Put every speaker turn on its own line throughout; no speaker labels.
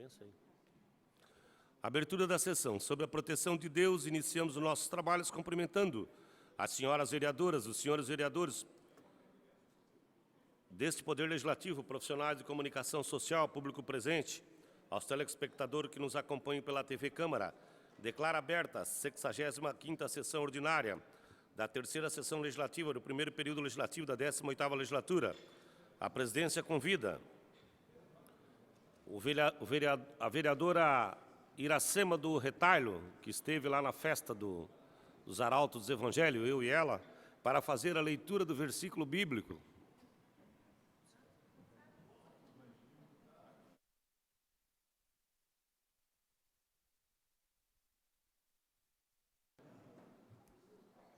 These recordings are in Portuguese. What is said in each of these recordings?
Pensa aí. Abertura da sessão. Sob a proteção de Deus, iniciamos os nossos trabalhos cumprimentando as senhoras vereadoras, os senhores vereadores deste Poder Legislativo, profissionais de comunicação social, público presente, aos telespectadores que nos acompanham pela TV Câmara. Declara aberta a 65ª sessão ordinária da terceira sessão legislativa do primeiro período legislativo da 18ª legislatura. A presidência convida a vereadora Iracema do Retalho, que esteve lá na festa dos Arautos do Evangelho, eu e ela, para fazer a leitura do versículo bíblico.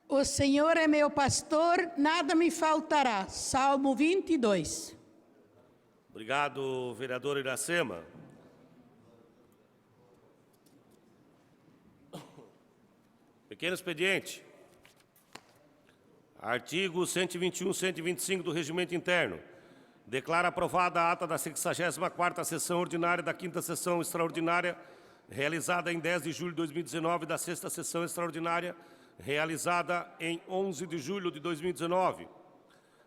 O Senhor é meu pastor, nada me faltará. Salmo 22.
Obrigado, vereador Iracema. Pequeno expediente. Artigo 121, 125 do Regimento Interno. Declara aprovada a ata da 64ª sessão ordinária da 5ª sessão extraordinária, realizada em 10 de julho de 2019, da 6ª sessão extraordinária, realizada em 11 de julho de 2019.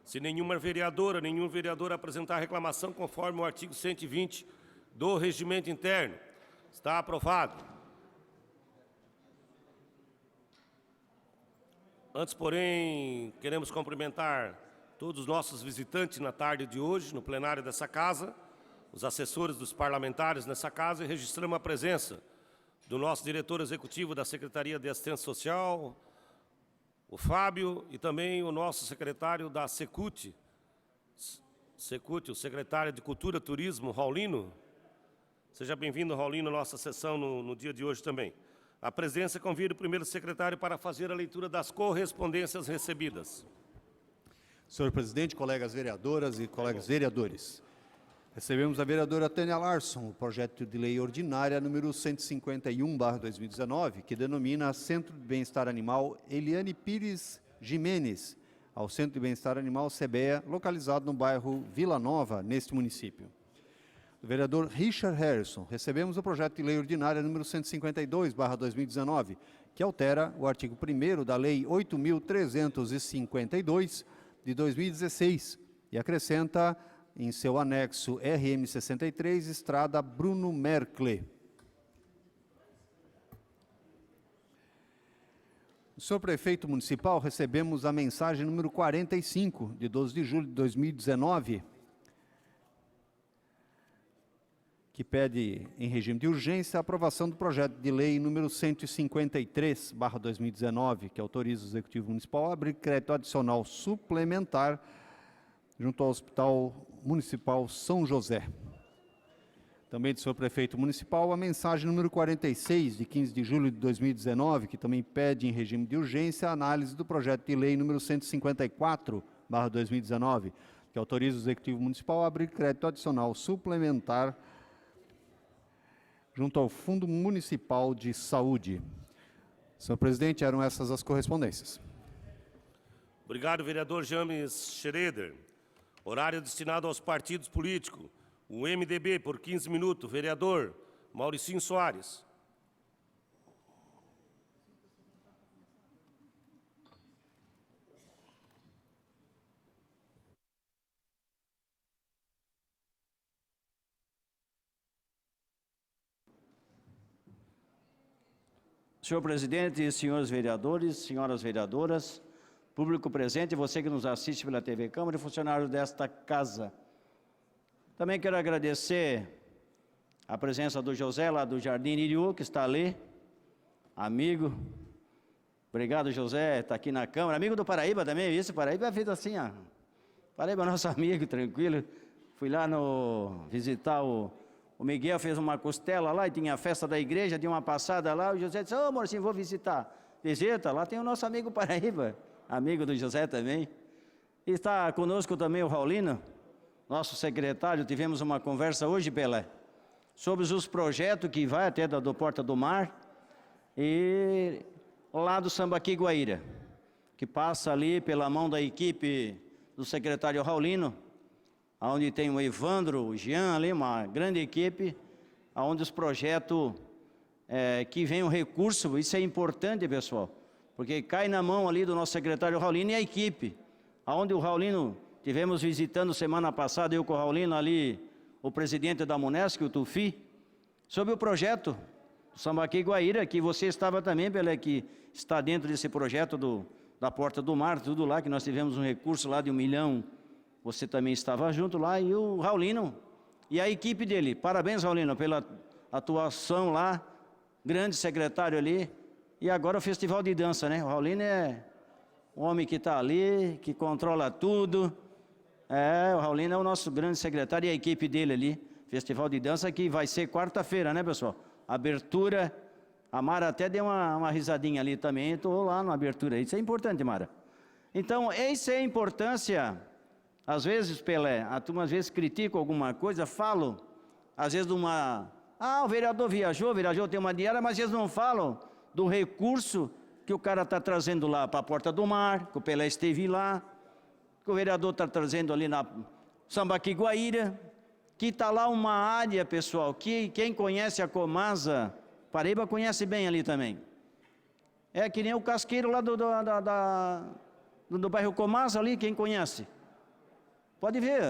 Se nenhuma vereadora, nenhum vereador apresentar reclamação conforme o artigo 120 do Regimento Interno, está aprovado. Antes, porém, queremos cumprimentar todos os nossos visitantes na tarde de hoje, no plenário dessa casa, os assessores dos parlamentares nessa casa, e registramos a presença do nosso diretor executivo da Secretaria de Assistência Social, o Fábio, e também o nosso secretário da Secult, o secretário de Cultura e Turismo, Raulino. Seja bem-vindo, Raulino, à nossa sessão no dia de hoje também. A presidência convida o primeiro secretário para fazer a leitura das correspondências recebidas.
Senhor presidente, colegas vereadoras e colegas vereadores, recebemos a vereadora Tânia Larson, o projeto de lei ordinária número 151/2019, que denomina Centro de Bem-Estar Animal Eliane Pires Jimenez, ao Centro de Bem-Estar Animal CBEA, localizado no bairro Vila Nova, neste município. Do vereador Richard Harrison, recebemos o projeto de lei ordinária número 152/2019, que altera o artigo 1º da Lei 8.352, de 2016, e acrescenta em seu anexo RM63, Estrada Bruno Merkle. Do senhor prefeito municipal, recebemos a mensagem número 45, de 12 de julho de 2019, que pede, em regime de urgência, a aprovação do projeto de lei número 153/2019, que autoriza o Executivo Municipal a abrir crédito adicional suplementar junto ao Hospital Municipal São José. Também do senhor prefeito municipal, a mensagem número 46, de 15 de julho de 2019, que também pede, em regime de urgência, a análise do projeto de lei número 154/2019, que autoriza o Executivo Municipal a abrir crédito adicional suplementar junto ao Fundo Municipal de Saúde. Senhor presidente, eram essas as correspondências.
Obrigado, vereador James Schroeder. Horário destinado aos partidos políticos. O MDB, por 15 minutos. Vereador Mauricinho Soares.
Senhor presidente, senhores vereadores, senhoras vereadoras, público presente, você que nos assiste pela TV Câmara e funcionários desta casa. Também quero agradecer a presença do José, lá do Jardim Iriú, que está ali, amigo. Obrigado, José, está aqui na Câmara. Amigo do Paraíba também, isso, Paraíba é feito assim, ó. Paraíba é nosso amigo, tranquilo. Fui lá visitar o Miguel, fez uma costela lá e tinha a festa da igreja, deu uma passada lá. O José disse, ô, Morcinho, vou visitar. Visita, lá tem o nosso amigo Paraíba, amigo do José também. E está conosco também o Raulino, nosso secretário. Tivemos uma conversa hoje, Pelé, sobre os projetos que vai até do Porta do Mar e lá do Sambaqui Guaíra, que passa ali pela mão da equipe do secretário Raulino, onde tem o Evandro, o Jean ali, uma grande equipe, onde os projetos que vem o recurso, isso é importante, pessoal, porque cai na mão ali do nosso secretário Raulino e a equipe, aonde o Raulino, tivemos visitando semana passada, eu com o Raulino ali, o presidente da Munesc, o Tufi, sobre o projeto do Sambaqui Guaíra, que você estava também, Pelé, que está dentro desse projeto da Porta do Mar, tudo lá, que nós tivemos um recurso lá de 1 milhão, você também estava junto lá, e o Raulino, e a equipe dele. Parabéns, Raulino, pela atuação lá, grande secretário ali, e agora o Festival de Dança, né? O Raulino é o homem que está ali, que controla tudo. O Raulino é o nosso grande secretário e a equipe dele ali, Festival de Dança, que vai ser quarta-feira, né, pessoal? Abertura, a Mara até deu uma risadinha ali também, estou lá na abertura, isso é importante, Mara. Então, essa é a importância, às vezes, Pelé, a turma às vezes critica alguma coisa, falo, às vezes o vereador viajou, tem uma diária, mas eles não falam do recurso que o cara está trazendo lá para a Porta do Mar, que o Pelé esteve lá, que o vereador está trazendo ali na Sambaqui Guaíra, que está lá uma área, pessoal, que quem conhece a Comasa, Paraíba conhece bem ali também. É que nem o casqueiro lá do bairro Comasa ali, quem conhece? Pode ver,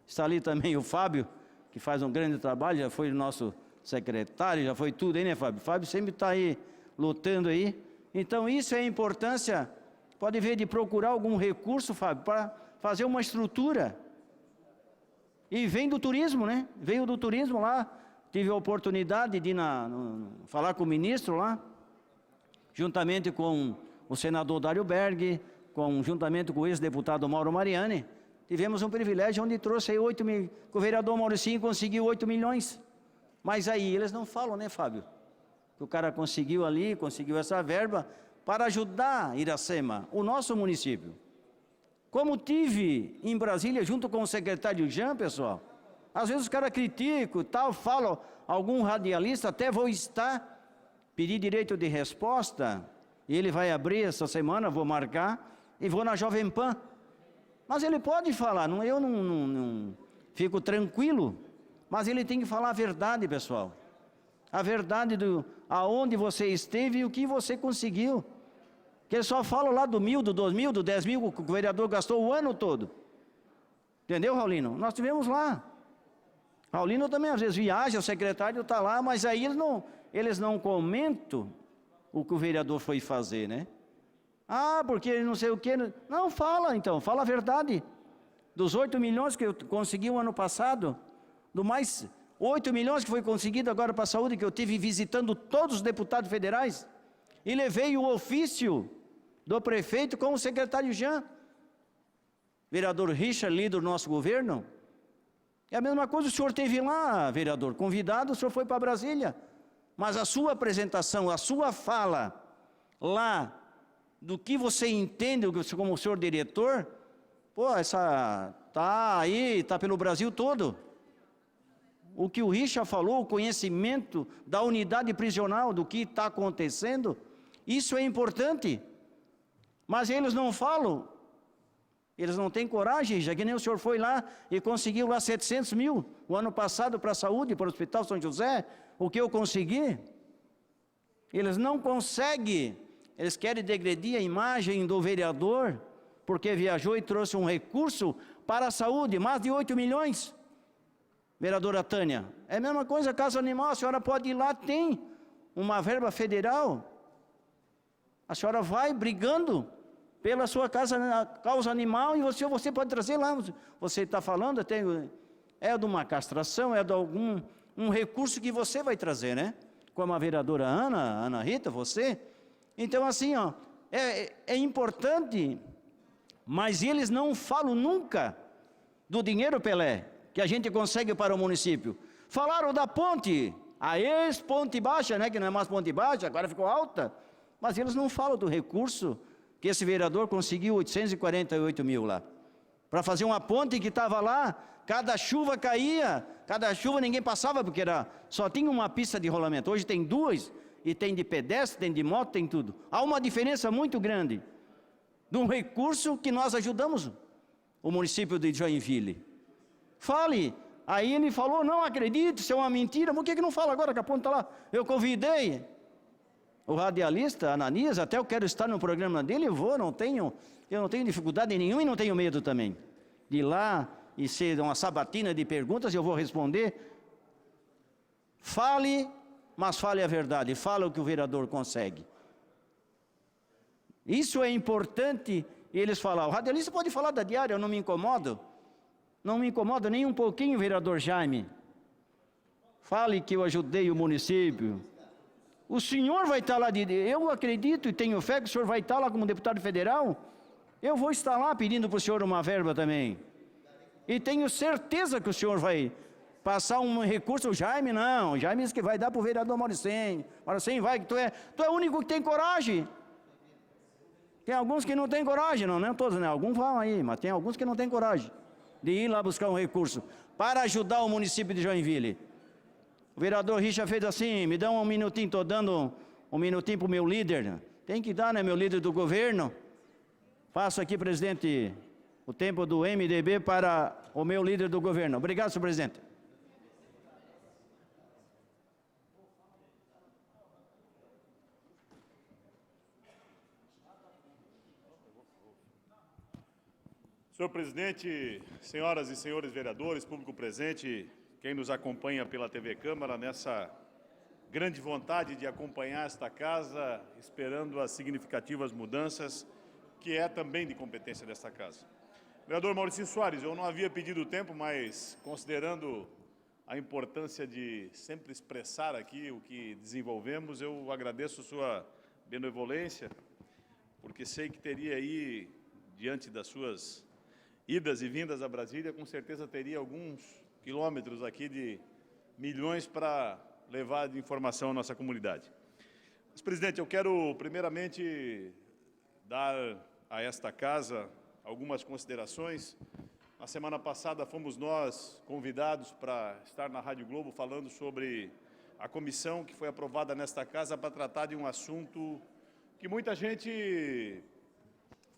está ali também o Fábio, que faz um grande trabalho, já foi nosso secretário, já foi tudo aí, né, Fábio? Fábio sempre está aí, lutando aí. Então, isso é a importância, pode ver, de procurar algum recurso, Fábio, para fazer uma estrutura. E vem do turismo, né? Veio do turismo lá, tive a oportunidade de ir falar com o ministro lá, juntamente com o senador Dário Berg, juntamente com o ex-deputado Mauro Mariani, tivemos um privilégio onde trouxe aí 8 mil, que o vereador Mauricinho conseguiu 8 milhões. Mas aí eles não falam, né, Fábio? Que o cara conseguiu ali, conseguiu essa verba para ajudar Iracema, o nosso município. Como tive em Brasília, junto com o secretário Jean, pessoal, às vezes os caras criticam e tal, falam, algum radialista, até vou pedir direito de resposta, e ele vai abrir essa semana, vou marcar, e vou na Jovem Pan. Mas ele pode falar, eu não fico tranquilo, mas ele tem que falar a verdade, pessoal. A verdade aonde você esteve e o que você conseguiu. Que ele só fala lá do 1.000, do 2.000, do 10.000 que o vereador gastou o ano todo. Entendeu, Raulino? Nós tivemos lá. Raulino também às vezes viaja, o secretário está lá, mas aí eles não comentam o que o vereador foi fazer, né? Porque ele não sei o quê. Não, fala então, fala a verdade. Dos 8 milhões que eu consegui o ano passado, do mais 8 milhões que foi conseguido agora para a saúde, que eu tive visitando todos os deputados federais, e levei o ofício do prefeito com o secretário Jean, vereador Richard, líder do nosso governo. É a mesma coisa, o senhor esteve lá, vereador, convidado, o senhor foi para Brasília, mas a sua apresentação, a sua fala lá, do que você entende como o senhor diretor, está aí, está pelo Brasil todo. O que o Richard falou, o conhecimento da unidade prisional, do que está acontecendo, isso é importante. Mas eles não falam, eles não têm coragem, já que nem o senhor foi lá e conseguiu lá 700 mil, o ano passado para a saúde, para o Hospital São José, o que eu consegui. Eles não conseguem, eles querem degredir a imagem do vereador, porque viajou e trouxe um recurso para a saúde, mais de 8 milhões. Vereadora Tânia, é a mesma coisa, Casa Animal, a senhora pode ir lá, tem uma verba federal, a senhora vai brigando pela sua causa animal e você pode trazer lá, você está falando, é de uma castração, é de algum recurso que você vai trazer, né? Como a vereadora Ana Rita, você. Então assim, é importante, mas eles não falam nunca do dinheiro, Pelé, que a gente consegue para o município. Falaram da ponte, a ex-ponte baixa, né, que não é mais ponte baixa, agora ficou alta, mas eles não falam do recurso que esse vereador conseguiu 848 mil lá, para fazer uma ponte que estava lá, cada chuva caía, cada chuva ninguém passava, porque só tinha uma pista de rolamento, hoje tem 2, e tem de pedestre, tem de moto, tem tudo. Há uma diferença muito grande, de um recurso que nós ajudamos o município de Joinville. Fale Aí ele falou, não acredito, isso é uma mentira. Por que não fala agora que a ponta está lá? Eu convidei o radialista Ananias, até eu quero estar no programa dele, eu não tenho dificuldade nenhuma e não tenho medo também. De ir lá e ser uma sabatina de perguntas, eu vou responder. Fale, mas fale a verdade, fale o que o vereador consegue. Isso é importante eles falar. O radialista pode falar da diária, eu não me incomodo. Não me incomoda nem um pouquinho, vereador Jaime. Fale que eu ajudei o município. O senhor vai estar lá, eu acredito e tenho fé que o senhor vai estar lá como deputado federal. Eu vou estar lá pedindo para o senhor uma verba também. E tenho certeza que o senhor vai passar um recurso. O Jaime não, o Jaime disse que vai dar para o vereador Mauricém. Mauricém vai, que tu é o único que tem coragem. Tem alguns que não têm coragem, não todos, né? Alguns vão aí, mas tem alguns que não têm coragem de ir lá buscar um recurso para ajudar o município de Joinville. O vereador Richard fez assim, me dá um minutinho, estou dando um minutinho para o meu líder. Tem que dar, né, meu líder do governo. Passo aqui, presidente, o tempo do MDB para o meu líder do governo. Obrigado, senhor presidente.
Senhor presidente, senhoras e senhores vereadores, público presente, quem nos acompanha pela TV Câmara, nessa grande vontade de acompanhar esta casa, esperando as significativas mudanças, que é também de competência desta casa. Vereador Mauricinho Soares, eu não havia pedido tempo, mas considerando a importância de sempre expressar aqui o que desenvolvemos, eu agradeço sua benevolência, porque sei que teria aí, diante das suas idas e vindas a Brasília, com certeza teria alguns quilômetros aqui de milhões para levar de informação à nossa comunidade. Mas, presidente, eu quero primeiramente dar a esta casa algumas considerações. Na semana passada fomos nós convidados para estar na Rádio Globo falando sobre a comissão que foi aprovada nesta casa para tratar de um assunto que muita gente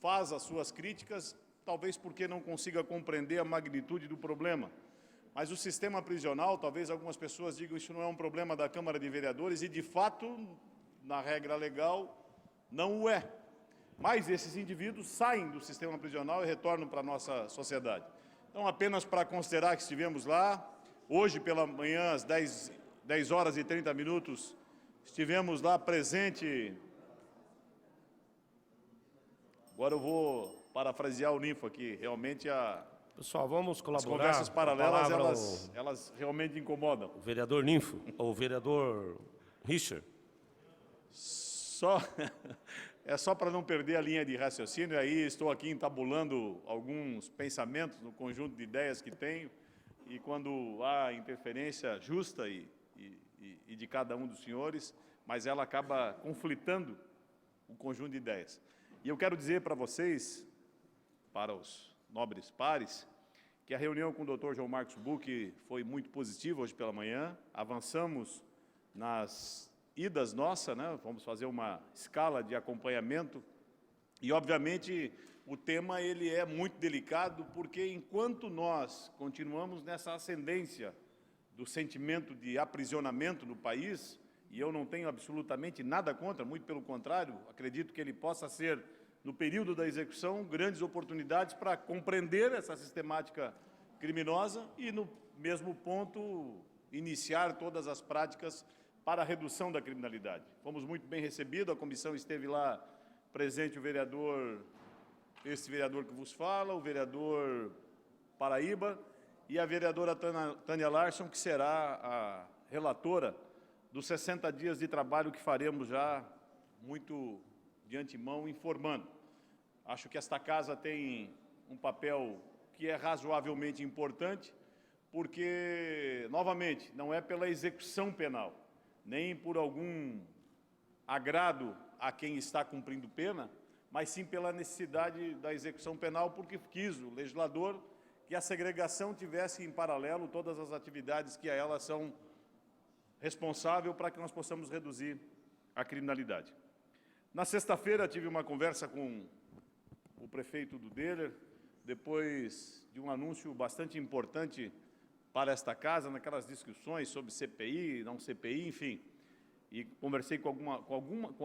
faz as suas críticas, talvez porque não consiga compreender a magnitude do problema. Mas o sistema prisional, talvez algumas pessoas digam que isso não é um problema da Câmara de Vereadores, e de fato, na regra legal, não o é. Mas esses indivíduos saem do sistema prisional e retornam para a nossa sociedade. Então, apenas para considerar que estivemos lá, hoje pela manhã, às 10 horas e 30 minutos, estivemos lá presente. Agora eu vou parafrasear o Ninfo aqui, realmente
Pessoal, vamos colaborar.
as conversas paralelas, elas realmente incomodam.
O vereador Ninfo, ou o vereador Richard.
É só para não perder a linha de raciocínio, aí estou aqui entabulando alguns pensamentos no conjunto de ideias que tenho, e quando há interferência justa e de cada um dos senhores, mas ela acaba conflitando o conjunto de ideias. E eu quero dizer para vocês, para os nobres pares, que a reunião com o Dr. João Marcos Buch foi muito positiva hoje pela manhã. Avançamos nas idas nossas, né? Vamos fazer uma escala de acompanhamento e, obviamente, o tema ele é muito delicado, porque enquanto nós continuamos nessa ascendência do sentimento de aprisionamento no país, e eu não tenho absolutamente nada contra, muito pelo contrário, acredito que ele possa ser, no período da execução, grandes oportunidades para compreender essa sistemática criminosa e, no mesmo ponto, iniciar todas as práticas para a redução da criminalidade. Fomos muito bem recebidos, a comissão esteve lá presente este vereador que vos fala, o vereador Paraíba e a vereadora Tânia Larson, que será a relatora dos 60 dias de trabalho que faremos já muito de antemão informando. Acho que esta casa tem um papel que é razoavelmente importante, porque, novamente, não é pela execução penal, nem por algum agrado a quem está cumprindo pena, mas sim pela necessidade da execução penal, porque quis o legislador que a segregação tivesse em paralelo todas as atividades que a ela são responsáveis para que nós possamos reduzir a criminalidade. Na sexta-feira tive uma conversa com o prefeito do Déler, depois de um anúncio bastante importante para esta casa, naquelas discussões sobre CPI, não CPI, enfim. E conversei com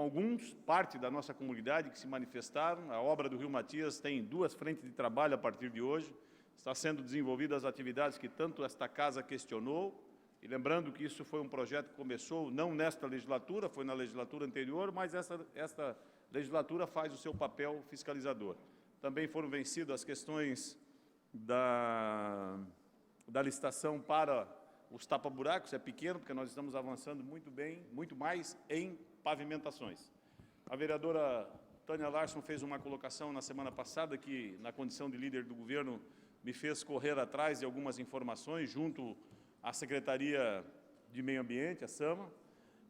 alguns, parte da nossa comunidade que se manifestaram. A obra do Rio Matias tem 2 frentes de trabalho a partir de hoje. Está sendo desenvolvidas as atividades que tanto esta casa questionou. E lembrando que isso foi um projeto que começou não nesta legislatura, foi na legislatura anterior, mas esta legislatura faz o seu papel fiscalizador. Também foram vencidas as questões da licitação para os tapa-buracos, é pequeno, porque nós estamos avançando muito bem, muito mais em pavimentações. A vereadora Tânia Larson fez uma colocação na semana passada que, na condição de líder do governo, me fez correr atrás de algumas informações junto à Secretaria de Meio Ambiente, a SAMA,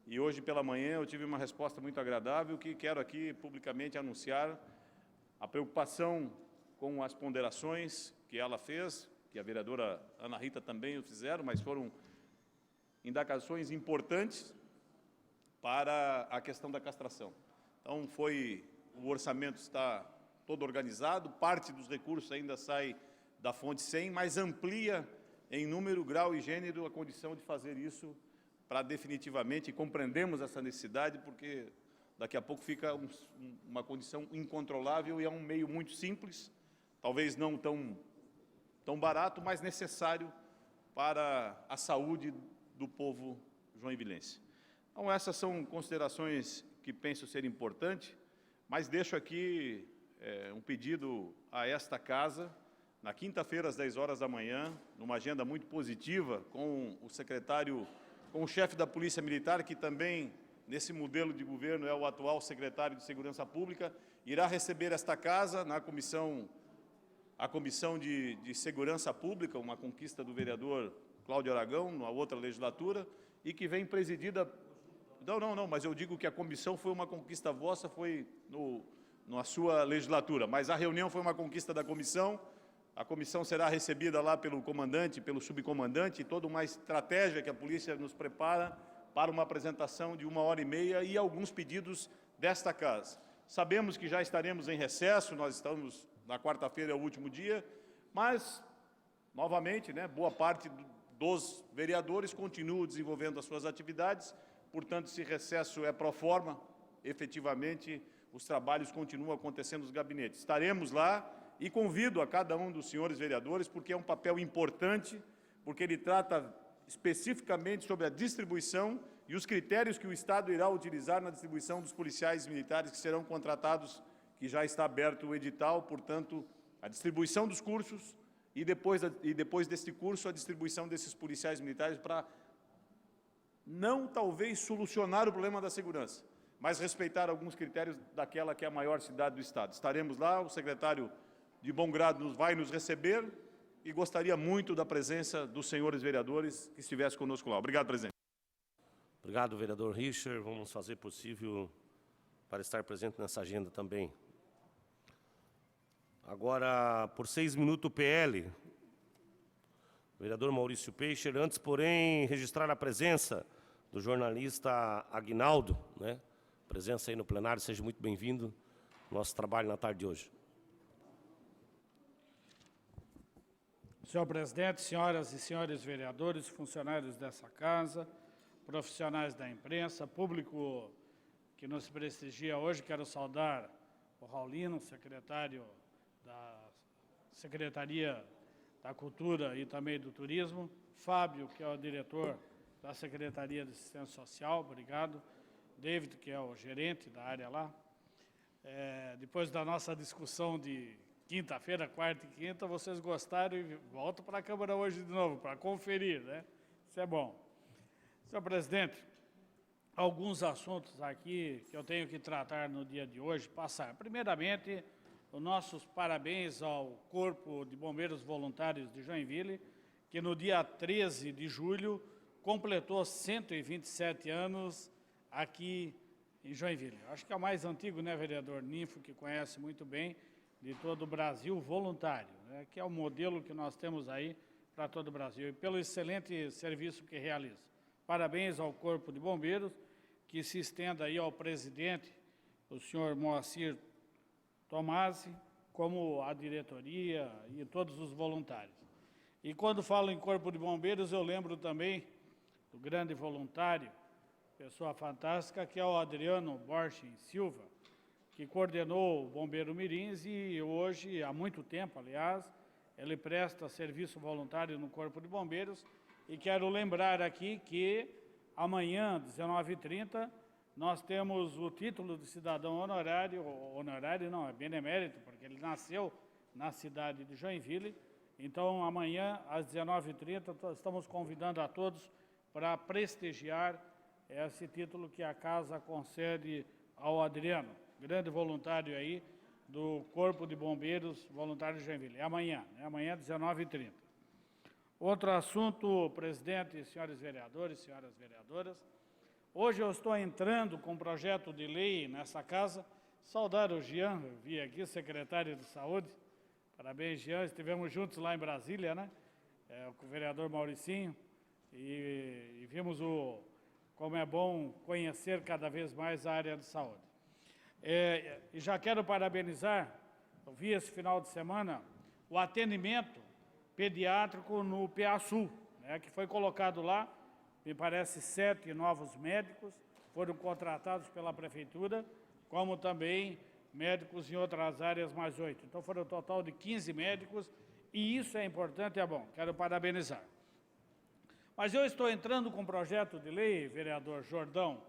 e hoje pela manhã eu tive uma resposta muito agradável que quero aqui publicamente anunciar a preocupação com as ponderações que ela fez, que a vereadora Ana Rita também o fizeram, mas foram indagações importantes para a questão da castração. Então, o orçamento está todo organizado, parte dos recursos ainda sai da fonte 100, mas amplia em número, grau e gênero a condição de fazer isso para definitivamente, compreendemos essa necessidade, porque daqui a pouco fica uma condição incontrolável e é um meio muito simples, talvez não tão barato, mas necessário para a saúde do povo joinvilense. Então, essas são considerações que penso ser importantes, mas deixo aqui um pedido a esta casa, na quinta-feira, às 10 horas da manhã, numa agenda muito positiva, com o secretário, com o chefe da Polícia Militar, que também, nesse modelo de governo, é o atual secretário de Segurança Pública, irá receber esta casa na a Comissão de Segurança Pública, uma conquista do vereador Cláudio Aragão, na outra legislatura, e que vem presidida... Não, mas eu digo que a comissão foi uma conquista vossa, foi na sua legislatura, mas a reunião foi uma conquista da comissão. A comissão será recebida lá pelo comandante, pelo subcomandante, toda uma estratégia que a polícia nos prepara para uma apresentação de 1h30 e alguns pedidos desta casa. Sabemos que já estaremos em recesso, nós estamos na quarta-feira, é o último dia, mas, novamente, boa parte dos vereadores continuam desenvolvendo as suas atividades, portanto, esse recesso é pro forma, efetivamente, os trabalhos continuam acontecendo nos gabinetes. Estaremos lá e convido a cada um dos senhores vereadores, porque é um papel importante, porque ele trata especificamente sobre a distribuição e os critérios que o Estado irá utilizar na distribuição dos policiais militares que serão contratados, que já está aberto o edital, portanto, a distribuição dos cursos e depois desse curso, a distribuição desses policiais militares para não, talvez, solucionar o problema da segurança, mas respeitar alguns critérios daquela que é a maior cidade do Estado. Estaremos lá, o secretário de bom grado vai nos receber e gostaria muito da presença dos senhores vereadores que estivessem conosco lá. Obrigado, presidente.
Obrigado, vereador Richard. Vamos fazer possível para estar presente nessa agenda também. Agora, por 6 minutos, o PL. Vereador Maurício Peixe. Antes, porém, registrar a presença do jornalista Aguinaldo, Presença aí no plenário, seja muito bem-vindo ao nosso trabalho na tarde de hoje.
Senhor presidente, senhoras e senhores vereadores, funcionários dessa casa, profissionais da imprensa, público que nos prestigia hoje, quero saudar o Raulino, secretário da Secretaria da Cultura e também do Turismo, Fábio, que é o diretor da Secretaria de Assistência Social, obrigado, David, que é o gerente da área lá. Depois da nossa discussão de quinta-feira, quarta e quinta, vocês gostaram e voltam para a Câmara hoje de novo, para conferir, Isso é bom. Senhor presidente, alguns assuntos aqui que eu tenho que tratar no dia de hoje, passar. Primeiramente, os nossos parabéns ao Corpo de Bombeiros Voluntários de Joinville, que no dia 13 de julho completou 127 anos aqui em Joinville. Acho que é o mais antigo, vereador Ninfo, que conhece muito bem, de todo o Brasil, voluntário, que é o modelo que nós temos aí para todo o Brasil, e pelo excelente serviço que realiza. Parabéns ao Corpo de Bombeiros, que se estenda aí ao presidente, o senhor Moacir Tomasi, como a diretoria e todos os voluntários. E quando falo em Corpo de Bombeiros, eu lembro também do grande voluntário, pessoa fantástica, que é o Adriano Borges Silva, que coordenou o Bombeiro Mirins e hoje, há muito tempo, aliás, ele presta serviço voluntário no Corpo de Bombeiros. E quero lembrar aqui que amanhã, 19h30, nós temos o título de cidadão honorário, honorário não, é benemérito, porque ele nasceu na cidade de Joinville. Então, amanhã, às 19h30, estamos convidando a todos para prestigiar esse título que a Casa concede ao Adriano, grande voluntário aí do Corpo de Bombeiros Voluntários de Joinville. É amanhã, às 19h30. Outro assunto, presidente, senhores vereadores, senhoras vereadoras. Hoje eu estou entrando com um projeto de lei nessa casa. Saudar o Jean, eu vi aqui, secretário de Saúde. Parabéns, Jean, estivemos juntos lá em Brasília, né? Com o vereador Mauricinho. E vimos como é bom conhecer cada vez mais a área de saúde. E já quero parabenizar, eu vi esse final de semana, o atendimento pediátrico no PA Sul, né, que foi colocado lá, me parece 7 novos médicos foram contratados pela Prefeitura, como também médicos em outras áreas, mais 8. Então, foram um total de 15 médicos, e isso é importante e é bom, quero parabenizar. Mas eu estou entrando com um projeto de lei, vereador Jordão,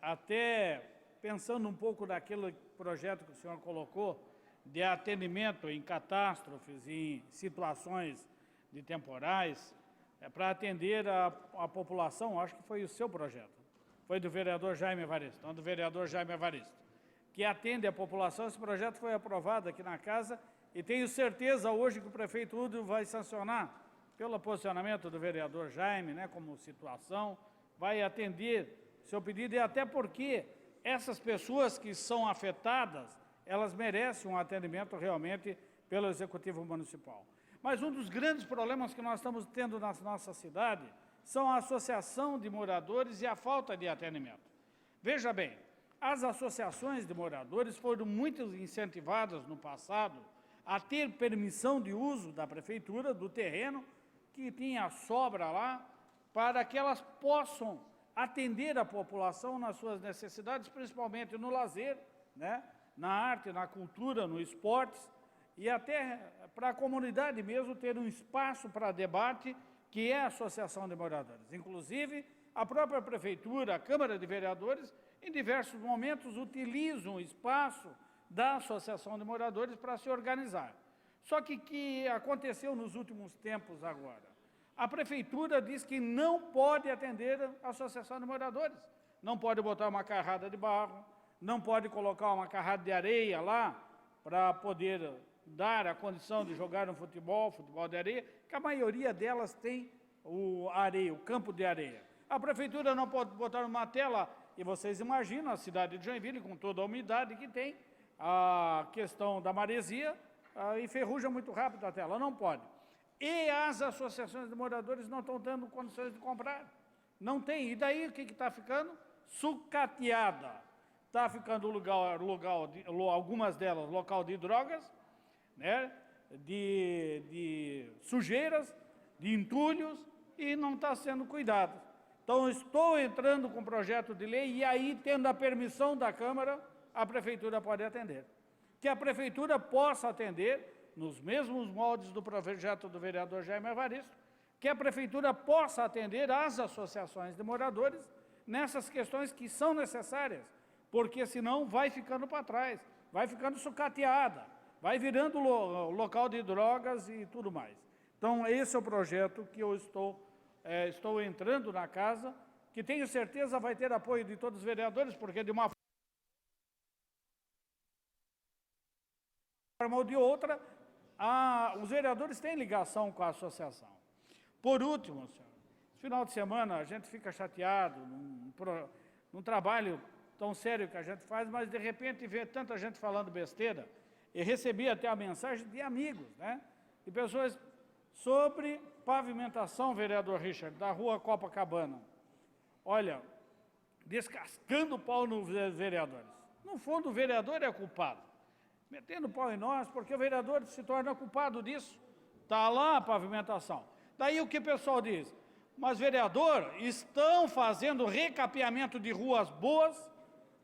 até pensando um pouco daquele projeto que o senhor colocou, de atendimento em catástrofes, em situações de temporais, para atender a população, acho que foi o seu projeto, foi do vereador Jaime Evaristo, então do vereador Jaime Evaristo, que atende a população. Esse projeto foi aprovado aqui na casa e tenho certeza hoje que o prefeito Udo vai sancionar, pelo posicionamento do vereador Jaime, né, como situação, vai atender seu pedido, e até porque essas pessoas que são afetadas, elas merecem um atendimento realmente pelo Executivo Municipal. Mas um dos grandes problemas que nós estamos tendo na nossa cidade são a associação de moradores e a falta de atendimento. Veja bem, as associações de moradores foram muito incentivadas no passado a ter permissão de uso da Prefeitura, do terreno que tinha sobra lá, para que elas possam atender a população nas suas necessidades, principalmente no lazer, né? Na arte, na cultura, no esportes, e até para a comunidade mesmo ter um espaço para debate, que é a Associação de Moradores. Inclusive, a própria Prefeitura, a Câmara de Vereadores, em diversos momentos utilizam o espaço da Associação de Moradores para se organizar. Só que aconteceu nos últimos tempos agora? A Prefeitura diz que não pode atender a Associação de Moradores, não pode botar uma carrada de barro, não pode colocar uma carrada de areia lá para poder dar a condição de jogar um futebol de areia, que a maioria delas tem o campo de areia. A Prefeitura não pode botar uma tela, e vocês imaginam a cidade de Joinville, com toda a umidade que tem, a questão da maresia, enferruja muito rápido a tela, não pode. E as associações de moradores não estão dando condições de comprar, não tem. E daí o que está ficando? Sucateada. Está ficando algumas delas local de drogas, né, de sujeiras, de entulhos, e não está sendo cuidado. Então, estou entrando com projeto de lei, e aí, tendo a permissão da Câmara, a Prefeitura pode atender. Que a Prefeitura possa atender, nos mesmos moldes do projeto do vereador Jaime Evaristo, que a Prefeitura possa atender as associações de moradores nessas questões que são necessárias, porque senão vai ficando para trás, vai ficando sucateada, vai virando local de drogas e tudo mais. Então, esse é o projeto que eu estou entrando na casa, que tenho certeza vai ter apoio de todos os vereadores, porque de uma forma ou de outra, os vereadores têm ligação com a associação. Por último, senhor, esse final de semana a gente fica chateado num trabalho tão sério que a gente faz, mas de repente vê tanta gente falando besteira, e recebi até a mensagem de amigos, né, de pessoas sobre pavimentação, vereador Richard, da rua Copacabana. Olha, descascando o pau nos vereadores. No fundo, o vereador é culpado, metendo pau em nós, porque o vereador se torna culpado disso, Está lá a pavimentação. Daí o que o pessoal diz? Mas, vereador, estão fazendo recapeamento de ruas boas,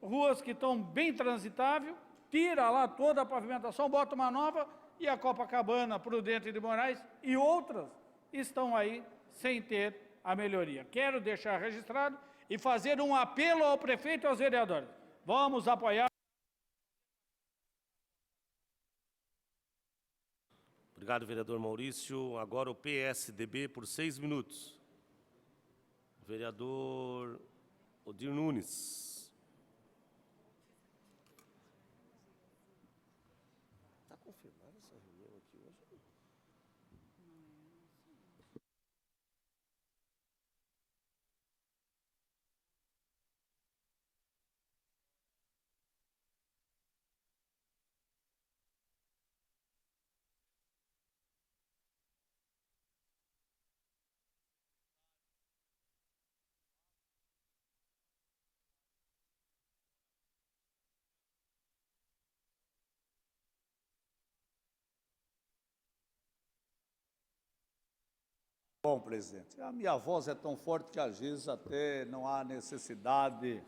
ruas que estão bem transitáveis, tira lá toda a pavimentação, bota uma nova, e a Copacabana, Prudente de Moraes e outras estão aí sem ter a melhoria. Quero deixar registrado e fazer um apelo ao prefeito e aos vereadores. Vamos apoiar.
Obrigado, vereador Maurício. Agora o PSDB por 6 minutos. Vereador Odir Nunes. Está confirmada essa reunião aqui hoje?
Bom, presidente, a minha voz é tão forte que às vezes até não há necessidade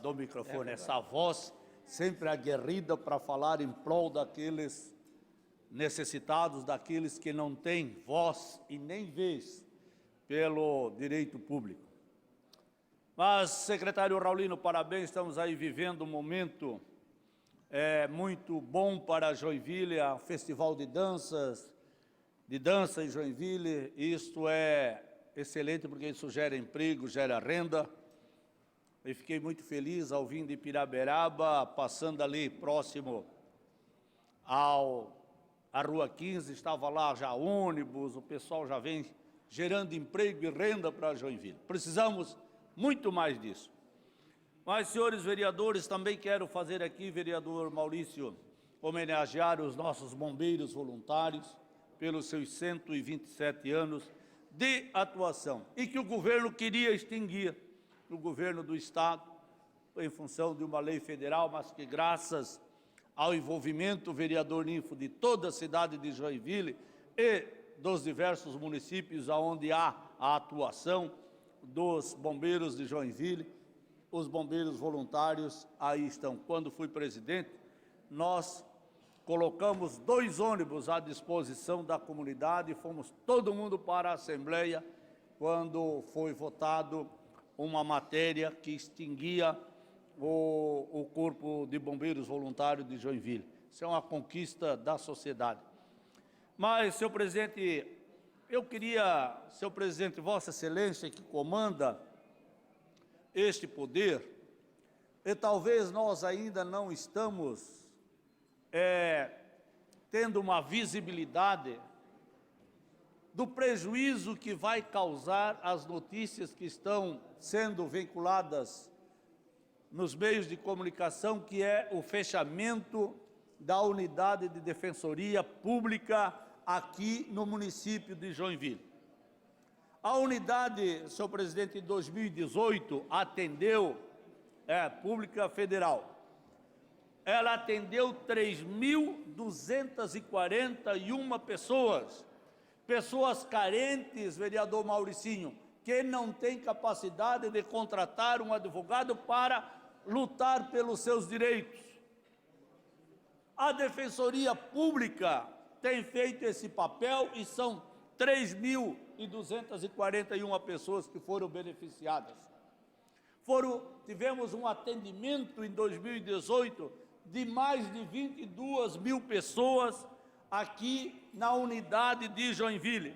do microfone. Essa voz sempre aguerrida para falar em prol daqueles necessitados, daqueles que não têm voz e nem vez pelo direito público. Mas, secretário Raulino, parabéns, estamos aí vivendo um momento muito bom para Joinville, o Festival de dança em Joinville. Isto é excelente porque isso gera emprego, gera renda. Eu fiquei muito feliz ao vir de Piraberaba, passando ali próximo à Rua 15, estava lá já ônibus, o pessoal já vem gerando emprego e renda para Joinville. Precisamos muito mais disso. Mas, senhores vereadores, também quero fazer aqui, vereador Maurício, homenagear os nossos bombeiros voluntários, pelos seus 127 anos de atuação, e que o governo queria extinguir, o governo do Estado, em função de uma lei federal, mas que graças ao envolvimento, vereador Ninfo, de toda a cidade de Joinville e dos diversos municípios onde há a atuação dos bombeiros de Joinville, os bombeiros voluntários aí estão. Quando fui presidente, nós colocamos 2 ônibus à disposição da comunidade e fomos todo mundo para a Assembleia quando foi votado uma matéria que extinguia o Corpo de Bombeiros Voluntários de Joinville. Isso é uma conquista da sociedade. Mas, senhor presidente, eu queria, senhor presidente, Vossa Excelência, que comanda este poder, e talvez nós ainda não estamos tendo uma visibilidade do prejuízo que vai causar as notícias que estão sendo vinculadas nos meios de comunicação, que é o fechamento da unidade de defensoria pública aqui no município de Joinville. A unidade, senhor presidente, em 2018 atendeu, pública federal, ela atendeu 3.241 pessoas carentes, vereador Mauricinho, que não têm capacidade de contratar um advogado para lutar pelos seus direitos. A Defensoria Pública tem feito esse papel e são 3.241 pessoas que foram beneficiadas. Tivemos um atendimento em 2018 de mais de 22 mil pessoas aqui na unidade de Joinville.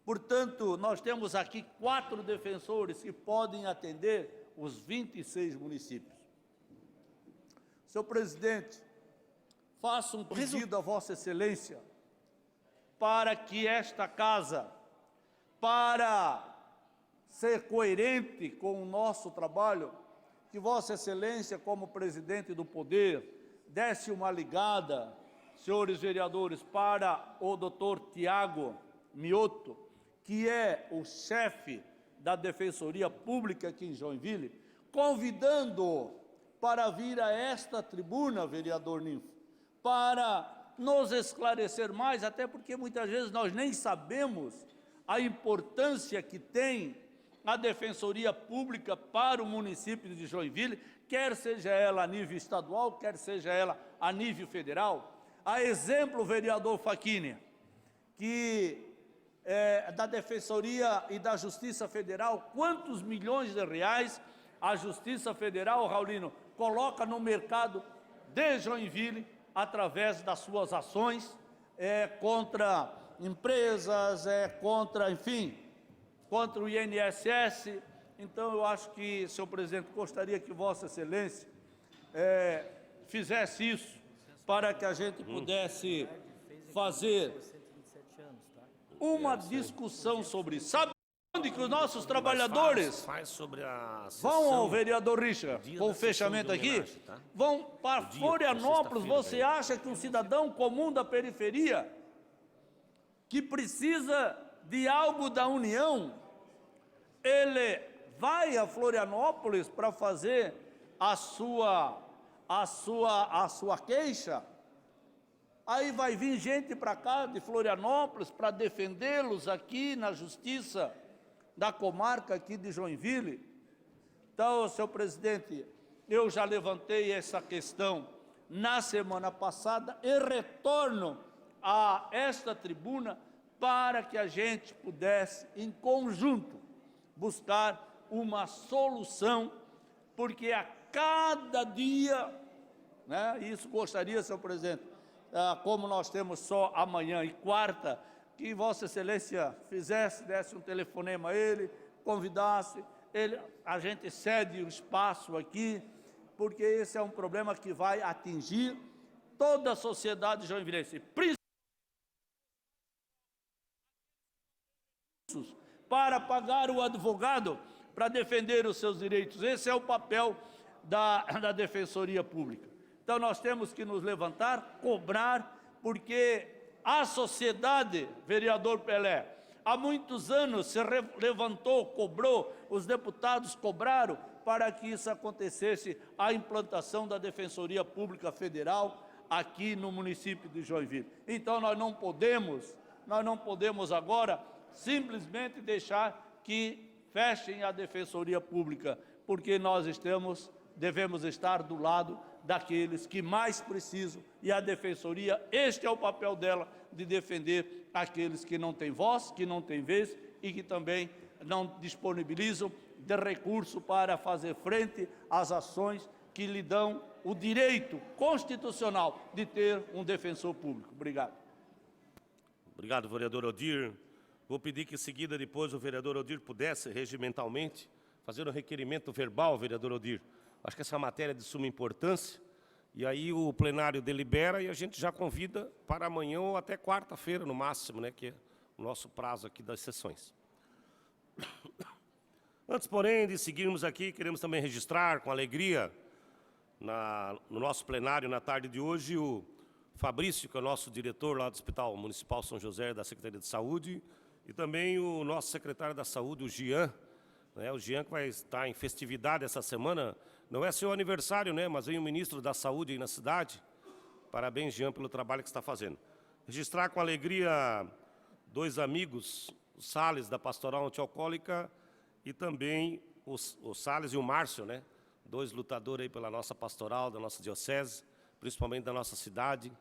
Portanto, nós temos aqui 4 defensores que podem atender os 26 municípios. Senhor presidente, faço um pedido a Vossa Excelência para que esta casa, para ser coerente com o nosso trabalho, que Vossa Excelência, como presidente do poder, desse uma ligada, senhores vereadores, para o doutor Tiago Mioto, que é o chefe da Defensoria Pública aqui em Joinville, convidando-o para vir a esta tribuna, vereador Ninfo, para nos esclarecer mais, até porque muitas vezes nós nem sabemos a importância que tem a Defensoria Pública para o município de Joinville, quer seja ela a nível estadual, quer seja ela a nível federal. A exemplo, vereador Facchini, que da Defensoria e da Justiça Federal, quantos milhões de reais a Justiça Federal, Raulino, coloca no mercado de Joinville através das suas ações contra empresas, contra, enfim, contra o INSS. Então, eu acho que, senhor presidente, gostaria que Vossa Excelência fizesse isso para que a gente pudesse fazer uma discussão sobre isso. Sabe onde que os nossos trabalhadores
Faz sobre a
vão ao
sessão.
vereador Richard,
Dia
com
da
o fechamento
sessão de
aqui,
homenagem, tá?
vão para
dia,
Florianópolis.
sexta-feira,
Você
velho.
acha que um cidadão comum da periferia, que precisa de algo da União, ele vai a Florianópolis para fazer a sua queixa? Aí vai vir gente para cá de Florianópolis para defendê-los aqui na justiça da comarca aqui de Joinville. Então, senhor presidente, eu já levantei essa questão na semana passada e retorno a esta tribuna para que a gente pudesse, em conjunto, buscar uma solução, porque a cada dia, né, isso gostaria, senhor presidente, como nós temos só amanhã e quarta, que Vossa Excelência desse um telefonema a ele, convidasse, a gente cede o espaço aqui, porque esse é um problema que vai atingir toda a sociedade joinvilense, principalmente para pagar o advogado para defender os seus direitos. Esse é o papel da Defensoria Pública. Então, nós temos que nos levantar, cobrar, porque a sociedade, vereador Pelé, há muitos anos se levantou, cobrou, os deputados cobraram para que isso acontecesse, a implantação da Defensoria Pública Federal aqui no município de Joinville. Então, nós não podemos agora simplesmente deixar que fechem a Defensoria Pública, porque nós devemos estar do lado daqueles que mais precisam, e a Defensoria, este é o papel dela, de defender aqueles que não têm voz, que não têm vez e que também não disponibilizam de recurso para fazer frente às ações que lhe dão o direito constitucional de ter um defensor público. Obrigado.
Obrigado, vereador Odir. Vou pedir que, em seguida, depois, o vereador Odir pudesse, regimentalmente, fazer um requerimento verbal, vereador Odir. Acho que essa matéria é de suma importância, e aí o plenário delibera e a gente já convida para amanhã ou até quarta-feira, no máximo, né, que é o nosso prazo aqui das sessões. Antes, porém, de seguirmos aqui, queremos também registrar com alegria, no nosso plenário, na tarde de hoje, o Fabrício, que é o nosso diretor lá do Hospital Municipal São José, da Secretaria de Saúde, e também o nosso secretário da Saúde, o Jean, né, o Jean que vai estar em festividade essa semana. Não é seu aniversário, né, mas vem o ministro da Saúde aí na cidade. Parabéns, Jean, pelo trabalho que está fazendo. Registrar com alegria dois amigos, o Salles, da Pastoral Antialcoólica, e também o Salles e o Márcio, né, dois lutadores aí pela nossa pastoral, da nossa diocese, principalmente da nossa cidade,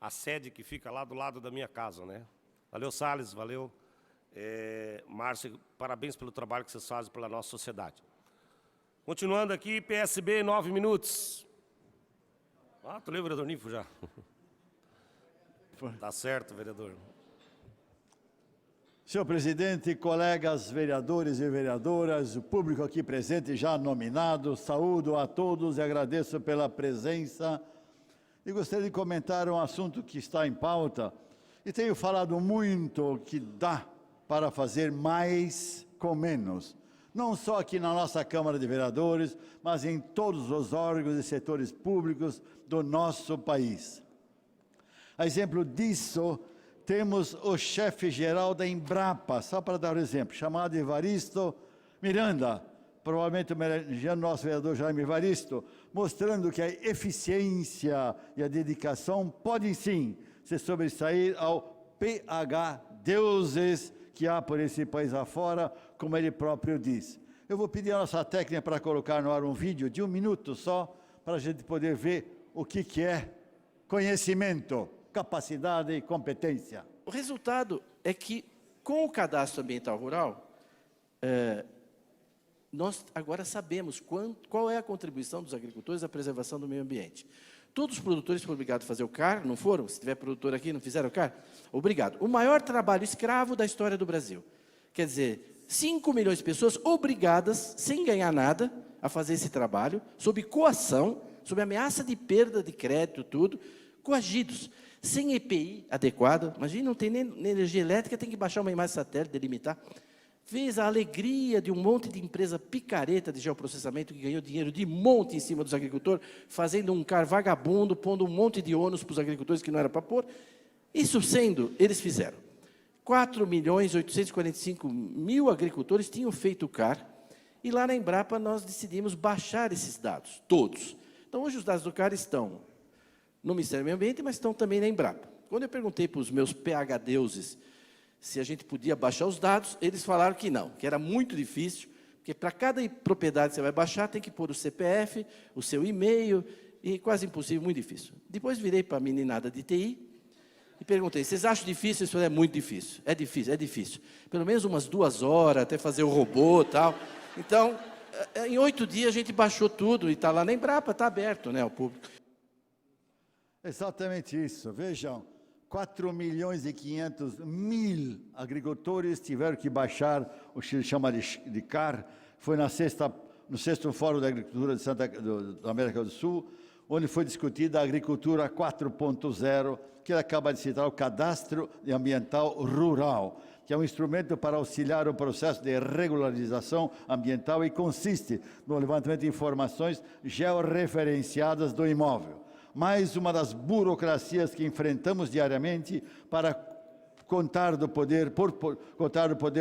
a sede que fica lá do lado da minha casa, né. Valeu, Salles, valeu. Márcio, parabéns pelo trabalho que vocês fazem pela nossa sociedade. Continuando aqui, PSB, 9 minutos. Tu leu, vereador Ninfo, já? Tá certo, vereador.
Senhor presidente, colegas vereadores e vereadoras, o público aqui presente já nominado, saúdo a todos e agradeço pela presença. E gostaria de comentar um assunto que está em pauta, e tenho falado muito que dá para fazer mais com menos. Não só aqui na nossa Câmara de Vereadores, mas em todos os órgãos e setores públicos do nosso país. A exemplo disso, temos o chefe-geral da Embrapa, só para dar um exemplo, chamado Evaristo Miranda, provavelmente homenageando o nosso vereador Jaime Evaristo, mostrando que a eficiência e a dedicação podem sim se sobressair ao PH deuses que há por esse país afora, como ele próprio diz. Eu vou pedir a nossa técnica para colocar no ar um vídeo de 1 minuto só, para a gente poder ver o que é conhecimento, capacidade e competência.
O resultado é que, com o cadastro ambiental rural, nós agora sabemos qual é a contribuição dos agricultores à preservação do meio ambiente. Todos os produtores foram obrigados a fazer o CAR, não foram? Se tiver produtor aqui, não fizeram o CAR? Obrigado. O maior trabalho escravo da história do Brasil. Quer dizer, 5 milhões de pessoas obrigadas, sem ganhar nada, a fazer esse trabalho, sob coação, sob ameaça de perda de crédito, tudo, coagidos, sem EPI adequado. Imagina, não tem nem energia elétrica, tem que baixar uma imagem satélite, delimitar. Fez a alegria de um monte de empresa picareta de geoprocessamento que ganhou dinheiro de monte em cima dos agricultores, fazendo um CAR vagabundo, pondo um monte de ônus para os agricultores que não era para pôr. Isso sendo, eles fizeram. 4.845.000 agricultores tinham feito o CAR, e lá na Embrapa nós decidimos baixar esses dados, todos. Então, hoje os dados do CAR estão no Ministério do Meio Ambiente, mas estão também na Embrapa. Quando eu perguntei para os meus PH deuses se a gente podia baixar os dados, eles falaram que não, que era muito difícil, porque para cada propriedade que você vai baixar, tem que pôr o CPF, o seu e-mail, e quase impossível, muito difícil. Depois virei para a meninada de TI e perguntei, vocês acham difícil? Isso é muito difícil. É difícil, é difícil. Pelo menos umas 2 horas, até fazer o robô e tal. Então, em 8 dias a gente baixou tudo e está lá na Embrapa, está aberto, né, ao público.
Exatamente isso. Vejam, 4.500.000 agricultores tiveram que baixar o que se chama de CAR. Foi no 6º Fórum da Agricultura da América do Sul, onde foi discutida a agricultura 4.0, que ele acaba de citar, o Cadastro Ambiental Rural, que é um instrumento para auxiliar o processo de regularização ambiental e consiste no levantamento de informações georreferenciadas do imóvel. Mais uma das burocracias que enfrentamos diariamente para contar do poder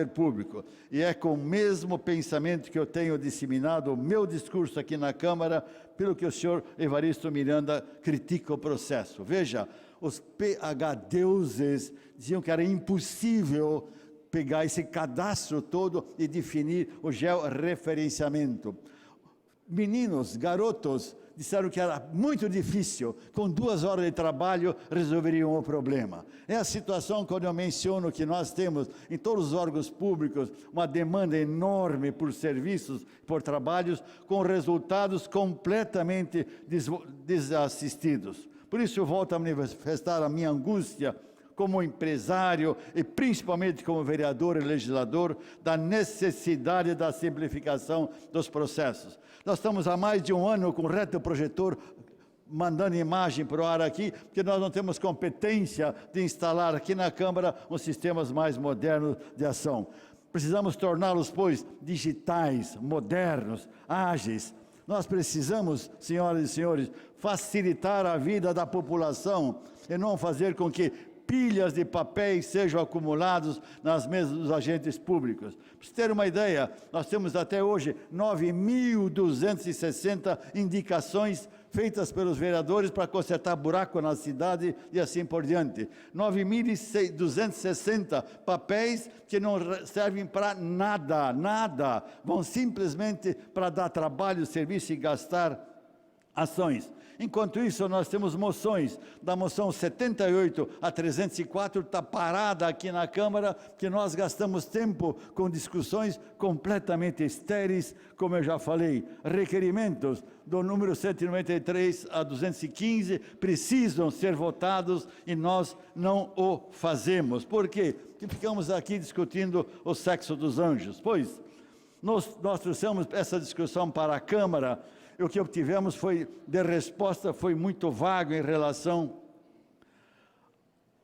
público. E é com o mesmo pensamento que eu tenho disseminado o meu discurso aqui na Câmara, pelo que o senhor Evaristo Miranda critica o processo. Veja, os PH deuses diziam que era impossível pegar esse cadastro todo e definir o georreferenciamento. Meninos, garotos, disseram que era muito difícil, com 2 horas de trabalho resolveriam o problema. É a situação quando eu menciono que nós temos em todos os órgãos públicos uma demanda enorme por serviços, por trabalhos, com resultados completamente desassistidos. Por isso eu volto a manifestar a minha angústia como empresário e principalmente como vereador e legislador, da necessidade da simplificação dos processos. Nós estamos há mais de 1 ano com o retroprojetor mandando imagem para o ar aqui, porque nós não temos competência de instalar aqui na Câmara os sistemas mais modernos de ação. Precisamos torná-los, pois, digitais, modernos, ágeis. Nós precisamos, senhoras e senhores, facilitar a vida da população e não fazer com que pilhas de papéis sejam acumulados nas mesas dos agentes públicos. Para vocês terem uma ideia, nós temos até hoje 9.260 indicações feitas pelos vereadores para consertar buraco na cidade e assim por diante. 9.260 papéis que não servem para nada, vão simplesmente para dar trabalho, serviço e gastar ações. Enquanto isso, nós temos moções, da moção 78 a 304, está parada aqui na Câmara, que nós gastamos tempo com discussões completamente estéreis, como eu já falei. Requerimentos do número 193 a 215 precisam ser votados e nós não o fazemos. Por quê? Porque ficamos aqui discutindo o sexo dos anjos. Pois, nós trouxemos essa discussão para a Câmara. O que obtivemos de resposta foi muito vago em relação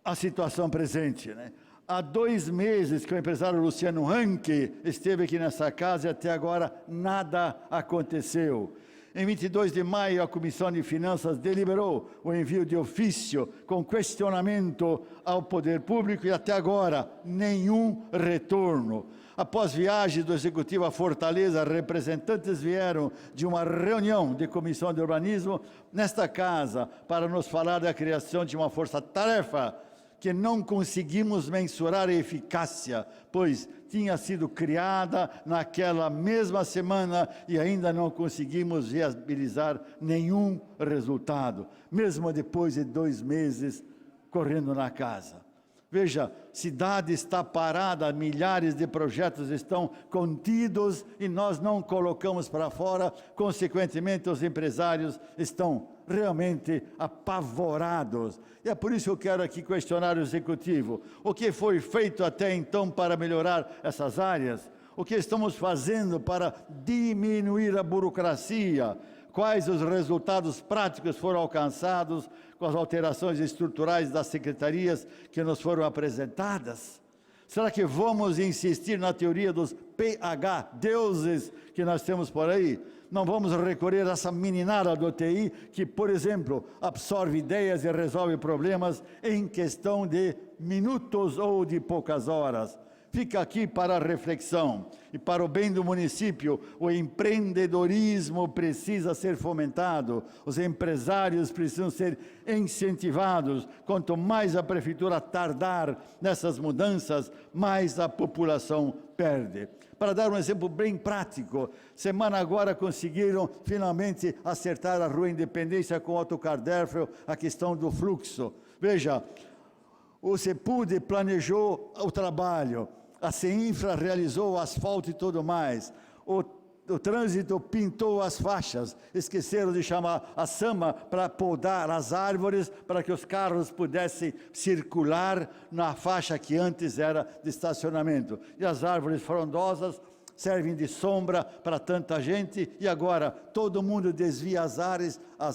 à situação presente, né? Há 2 meses que o empresário Luciano Ranke esteve aqui nessa casa e até agora nada aconteceu. Em 22 de maio, a Comissão de Finanças deliberou o envio de ofício com questionamento ao poder público e até agora nenhum retorno. Após viagem do Executivo à Fortaleza, representantes vieram de uma reunião de Comissão de Urbanismo nesta casa para nos falar da criação de uma força-tarefa que não conseguimos mensurar a eficácia, pois tinha sido criada naquela mesma semana e ainda não conseguimos viabilizar nenhum resultado, mesmo depois de 2 meses correndo na casa. Veja, cidade está parada, milhares de projetos estão contidos e nós não colocamos para fora, consequentemente os empresários estão realmente apavorados. E é por isso que eu quero aqui questionar o Executivo. O que foi feito até então para melhorar essas áreas? O que estamos fazendo para diminuir a burocracia? Quais os resultados práticos foram alcançados com as alterações estruturais das secretarias que nos foram apresentadas? Será que vamos insistir na teoria dos PH, deuses, que nós temos por aí? Não vamos recorrer a essa meninada do TI que, por exemplo, absorve ideias e resolve problemas em questão de minutos ou de poucas horas. Fica aqui para a reflexão. E para o bem do município, o empreendedorismo precisa ser fomentado, os empresários precisam ser incentivados. Quanto mais a prefeitura tardar nessas mudanças, mais a população perde. Para dar um exemplo bem prático, semana agora conseguiram finalmente acertar a Rua Independência com o Otto Kardérfel a questão do fluxo. Veja, o CEPUD planejou o trabalho, a CEINFRA realizou o asfalto e tudo mais, o trânsito pintou as faixas, esqueceram de chamar a SAMA para podar as árvores para que os carros pudessem circular na faixa que antes era de estacionamento. E as árvores frondosas servem de sombra para tanta gente e agora todo mundo desvia as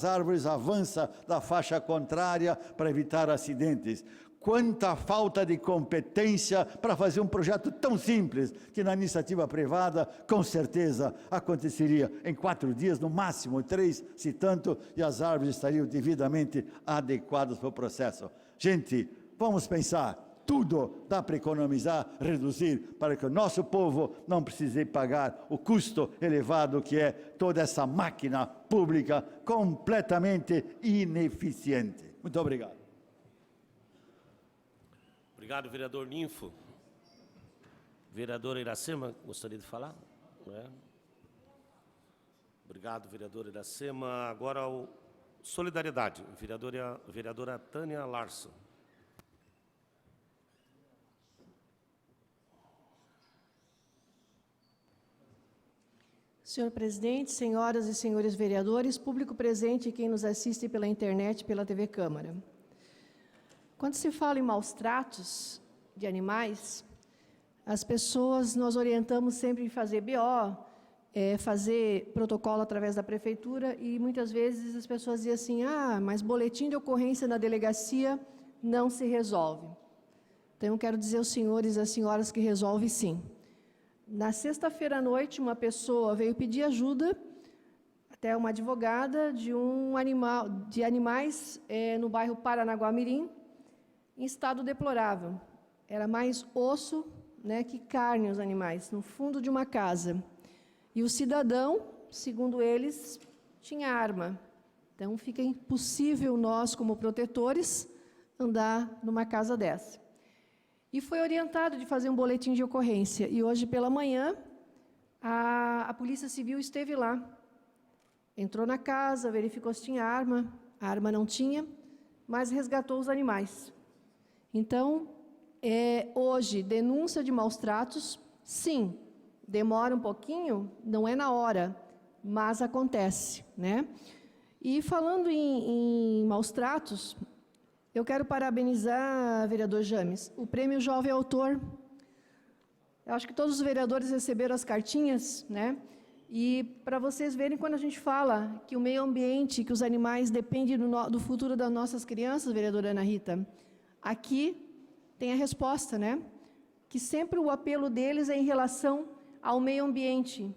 árvores avança da faixa contrária para evitar acidentes. Quanta falta de competência para fazer um projeto tão simples, que na iniciativa privada, com certeza, aconteceria em 4 dias, no máximo 3, se tanto, e as árvores estariam devidamente adequadas para o processo. Gente, vamos pensar, tudo dá para economizar, reduzir, para que o nosso povo não precise pagar o custo elevado que é toda essa máquina pública completamente ineficiente. Muito obrigado.
Obrigado, vereador Ninfo. Vereadora Iracema, gostaria de falar? Não é? Obrigado, vereadora Iracema. Agora, o Solidariedade, vereadora Tânia Larson.
Senhor presidente, senhoras e senhores vereadores, público presente e quem nos assiste pela internet e pela TV Câmara. Quando se fala em maus tratos de animais, as pessoas, nós orientamos sempre em fazer BO, fazer protocolo através da prefeitura e muitas vezes as pessoas dizem assim, mas boletim de ocorrência na delegacia não se resolve. Então eu quero dizer aos senhores e às senhoras que resolve sim. Na sexta-feira à noite, uma pessoa veio pedir ajuda, até uma advogada, de animais no bairro Paranaguá-Mirim, em estado deplorável. Era mais osso, que carne os animais, no fundo de uma casa. E o cidadão, segundo eles, tinha arma. Então, fica impossível nós, como protetores, andar numa casa dessa. E foi orientado de fazer um boletim de ocorrência. E hoje pela manhã, a Polícia Civil esteve lá. Entrou na casa, verificou se tinha arma. A arma não tinha, mas resgatou os animais. Então, hoje, denúncia de maus tratos, sim, demora um pouquinho, não é na hora, mas acontece, E falando em maus tratos, eu quero parabenizar, vereador James, o Prêmio Jovem Autor. Eu acho que todos os vereadores receberam as cartinhas, E para vocês verem, quando a gente fala que o meio ambiente, que os animais dependem do futuro das nossas crianças, vereadora Ana Rita, aqui tem a resposta, Que sempre o apelo deles é em relação ao meio ambiente.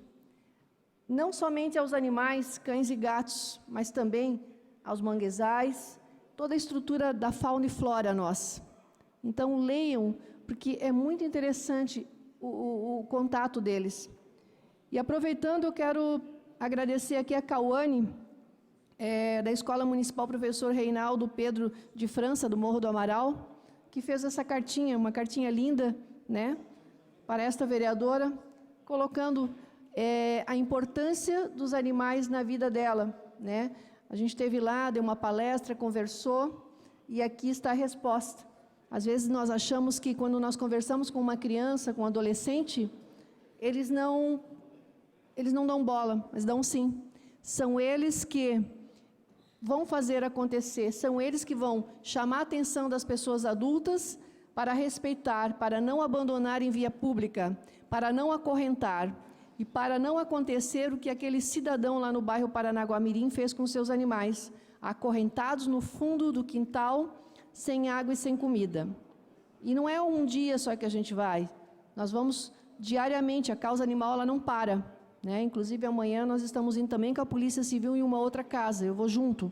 não somente aos animais, cães e gatos, mas também aos manguezais, toda a estrutura da fauna e flora nossa. Então, leiam, porque é muito interessante o contato deles. E aproveitando, eu quero agradecer aqui a Cauane, da Escola Municipal Professor Reinaldo Pedro de França, do Morro do Amaral, que fez essa cartinha, uma cartinha linda, né, para esta vereadora, colocando a importância dos animais na vida dela, né? A gente esteve lá, deu uma palestra, conversou, e aqui está a resposta. Às vezes nós achamos que quando nós conversamos com uma criança, com um adolescente, eles não dão bola, mas dão sim. São eles que vão fazer acontecer, são eles que vão chamar a atenção das pessoas adultas para respeitar, para não abandonar em via pública, para não acorrentar e para não acontecer o que aquele cidadão lá no bairro Paranaguamirim fez com seus animais, acorrentados no fundo do quintal, sem água e sem comida. E não é um dia só que a gente vai, nós vamos diariamente, a causa animal ela não para, né? Inclusive amanhã nós estamos indo também com a Polícia Civil em uma outra casa, eu vou junto.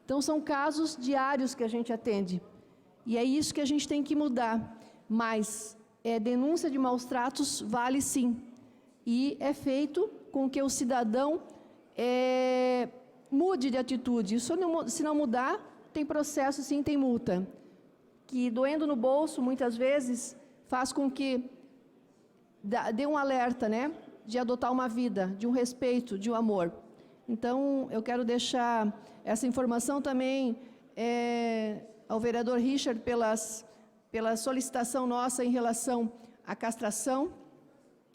Então são casos diários que a gente atende, e é isso que a gente tem que mudar, mas denúncia de maus tratos vale sim, e é feito com que o cidadão mude de atitude. Isso se não mudar, tem processo sim, tem multa, que doendo no bolso, muitas vezes, faz com que dê um alerta, né, de adotar uma vida, de um respeito, de um amor. Então, eu quero deixar essa informação também ao vereador Richard pela solicitação nossa em relação à castração,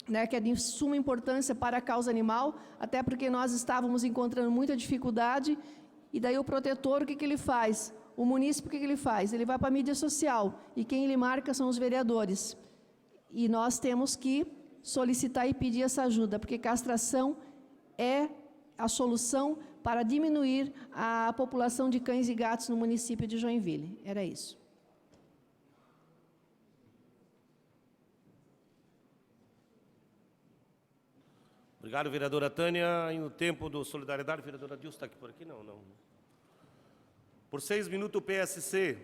né, que é de suma importância para a causa animal, até porque nós estávamos encontrando muita dificuldade, e daí o protetor, o que ele faz? O munícipe, o que ele faz? Ele vai para a mídia social, e quem ele marca são os vereadores. E nós temos que solicitar e pedir essa ajuda, porque castração é a solução para diminuir a população de cães e gatos no município de Joinville. Era isso.
Obrigado, vereadora Tânia. E no tempo do Solidariedade, vereadora Dilson está aqui por aqui? Não. Por 6 minutos, o PSC.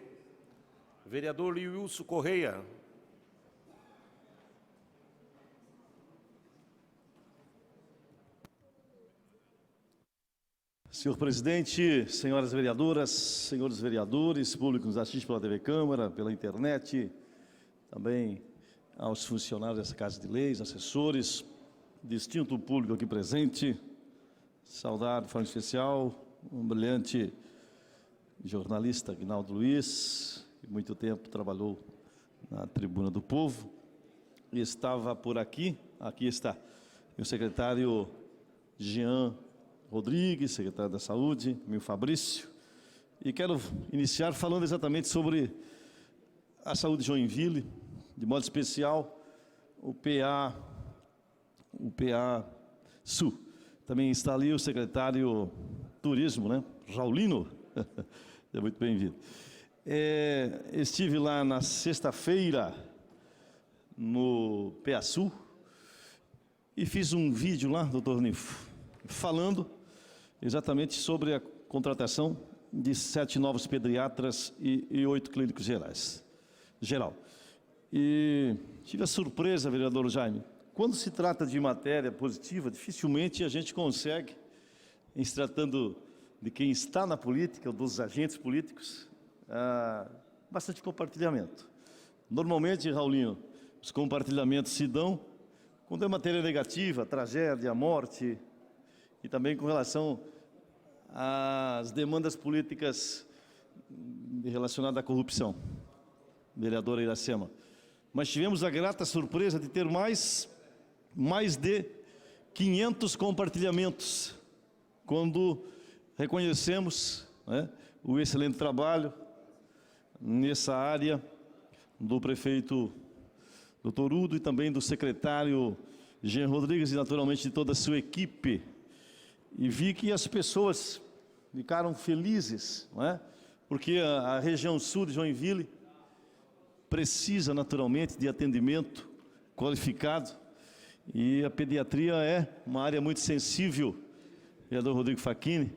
Vereador Wilson Correia.
Senhor presidente, senhoras vereadoras, senhores vereadores, público que nos assiste pela TV Câmara, pela internet, também aos funcionários dessa Casa de Leis, assessores, distinto público aqui presente, saudar de forma especial um brilhante jornalista, Aguinaldo Luiz, que muito tempo trabalhou na Tribuna do Povo, e estava por aqui está, o secretário Jean Rodrigues, secretário da Saúde, meu Fabrício, e quero iniciar falando exatamente sobre a saúde de Joinville, de modo especial o PA Sul. Também está ali o secretário Turismo, né? Raulino, é muito bem-vindo. Estive lá na sexta-feira no PA Sul e fiz um vídeo lá, doutor Nifo, falando exatamente sobre a contratação de 7 novos pediatras e 8 clínicos geral. E tive a surpresa, vereador Jaime, quando se trata de matéria positiva, dificilmente a gente consegue, em se tratando de quem está na política, ou dos agentes políticos, bastante compartilhamento. Normalmente, Raulinho, os compartilhamentos se dão quando é matéria negativa, tragédia, morte, e também com relação às demandas políticas relacionadas à corrupção, vereadora Iracema. Mas tivemos a grata surpresa de ter mais de 500 compartilhamentos, quando reconhecemos, né, o excelente trabalho nessa área do prefeito Dr. Udo e também do secretário Jean Rodrigues e naturalmente de toda a sua equipe. E vi que as pessoas ficaram felizes, não é? Porque a região sul de Joinville precisa naturalmente de atendimento qualificado E a pediatria é uma área muito sensível, vereador Rodrigo Facchini.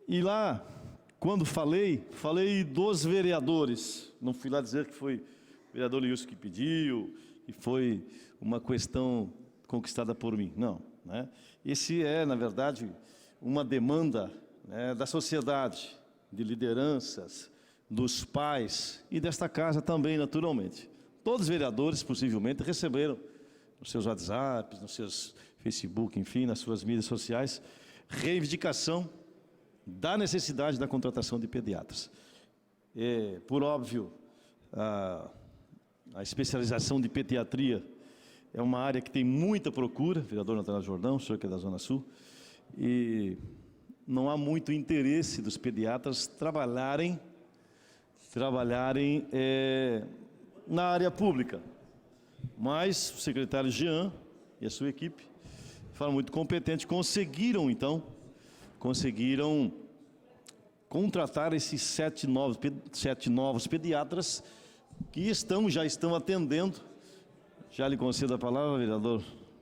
E lá, quando falei dos vereadores. Não fui lá dizer que foi o vereador Leilson que pediu, e foi uma questão conquistada por mim. Não, né? Esse é, na verdade, uma demanda, né, da sociedade, de lideranças, dos pais e desta casa também, naturalmente. Todos os vereadores, possivelmente, receberam nos seus WhatsApps, nos seus Facebook, enfim, nas suas mídias sociais, reivindicação da necessidade da contratação de pediatras. Por óbvio, a especialização de pediatria é uma área que tem muita procura, vereador Nathanael Jordão, o senhor que é da Zona Sul, e não há muito interesse dos pediatras trabalharem na área pública. Mas o secretário Jean e a sua equipe, de forma muito competente, conseguiram contratar esses 7 novos pediatras que já estão atendendo, já lhe concedo a palavra,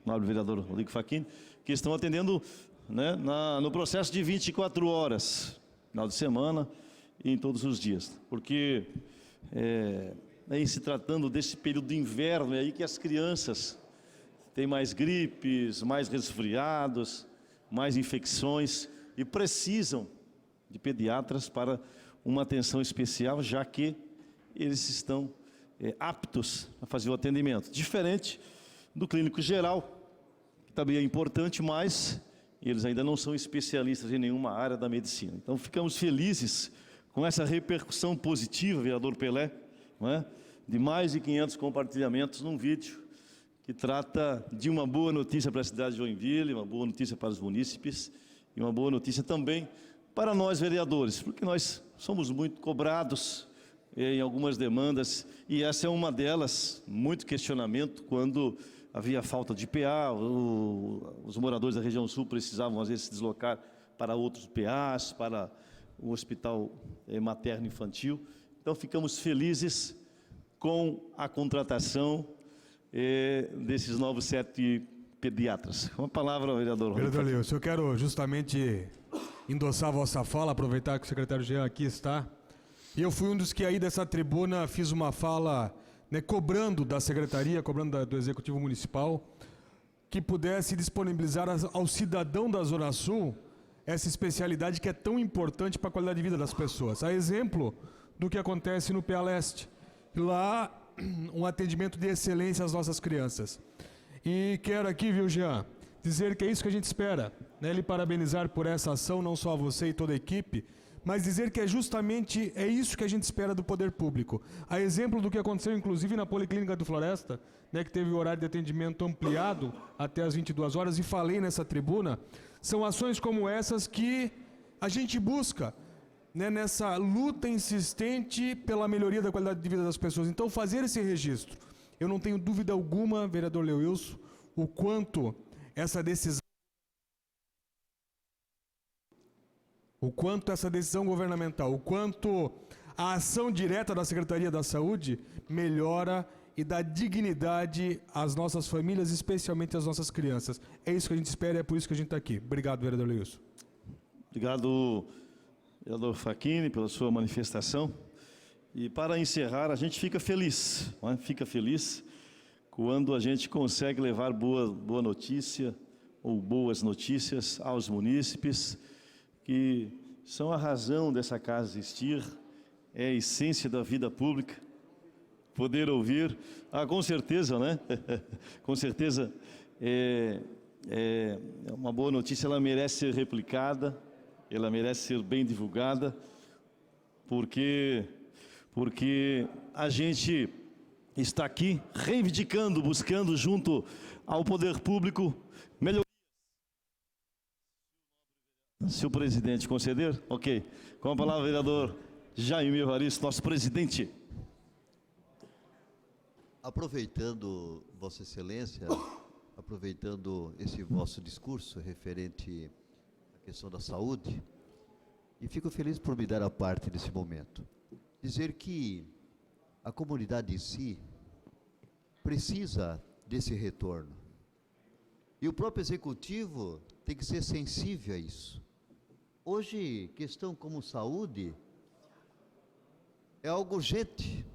nobre vereador Rodrigo Facchini, que estão atendendo, né, no processo de 24 horas, final de semana e em todos os dias, porque em se tratando desse período de inverno, é aí que as crianças têm mais gripes, mais resfriados, mais infecções e precisam de pediatras para uma atenção especial, já que eles estão aptos a fazer o atendimento. Diferente do clínico geral, que também é importante, mas eles ainda não são especialistas em nenhuma área da medicina. Então, ficamos felizes com essa repercussão positiva, vereador Pelé, não é? De mais de 500 compartilhamentos num vídeo que trata de uma boa notícia para a cidade de Joinville, uma boa notícia para os munícipes e uma boa notícia também para nós vereadores, porque nós somos muito cobrados em algumas demandas e essa é uma delas, muito questionamento quando havia falta de PA, os moradores da região sul precisavam às vezes se deslocar para outros PAs, para o hospital materno-infantil. Então ficamos felizes com a contratação desses novos 7 pediatras. Uma palavra, vereador.
Vereador Leilson, eu quero justamente endossar a vossa fala, aproveitar que o secretário Jean aqui está. E eu fui um dos que aí dessa tribuna fiz uma fala, né, cobrando da secretaria, cobrando do Executivo Municipal, que pudesse disponibilizar ao cidadão da Zona Sul essa especialidade que é tão importante para a qualidade de vida das pessoas. A exemplo do que acontece no PA Leste. Lá, um atendimento de excelência às nossas crianças. E quero aqui, viu, Jean, dizer que é isso que a gente espera, né? Lhe parabenizar por essa ação, não só a você e toda a equipe, mas dizer que justamente isso que a gente espera do poder público. A exemplo do que aconteceu, inclusive, na Policlínica do Floresta, né, que teve o horário de atendimento ampliado até as 22 horas, e falei nessa tribuna, são ações como essas que a gente busca, né, nessa luta insistente pela melhoria da qualidade de vida das pessoas. Então, fazer esse registro, eu não tenho dúvida alguma, vereador Leilson, o quanto essa decisão governamental, o quanto a ação direta da Secretaria da Saúde melhora e dá dignidade às nossas famílias, especialmente às nossas crianças. É isso que a gente espera e é por isso que a gente está aqui. Obrigado, vereador Leilson.
Obrigado, vereador Facchini, pela sua manifestação. E para encerrar, a gente fica feliz, não é? Fica feliz quando a gente consegue levar boa notícia ou boas notícias aos munícipes, que são a razão dessa casa existir, é a essência da vida pública. Poder ouvir, com certeza, né? Com certeza, uma boa notícia, ela merece ser replicada, ela merece ser bem divulgada, porque a gente está aqui reivindicando, buscando junto ao poder público melhorias. Se o presidente conceder, ok. Com a palavra, vereador Jaime Evaristo, nosso presidente.
Aproveitando, Vossa Excelência, aproveitando esse vosso discurso referente à questão da saúde, e fico feliz por me dar a parte nesse momento, dizer que a comunidade em si precisa desse retorno. E o próprio executivo tem que ser sensível a isso. Hoje, questão como saúde é algo urgente.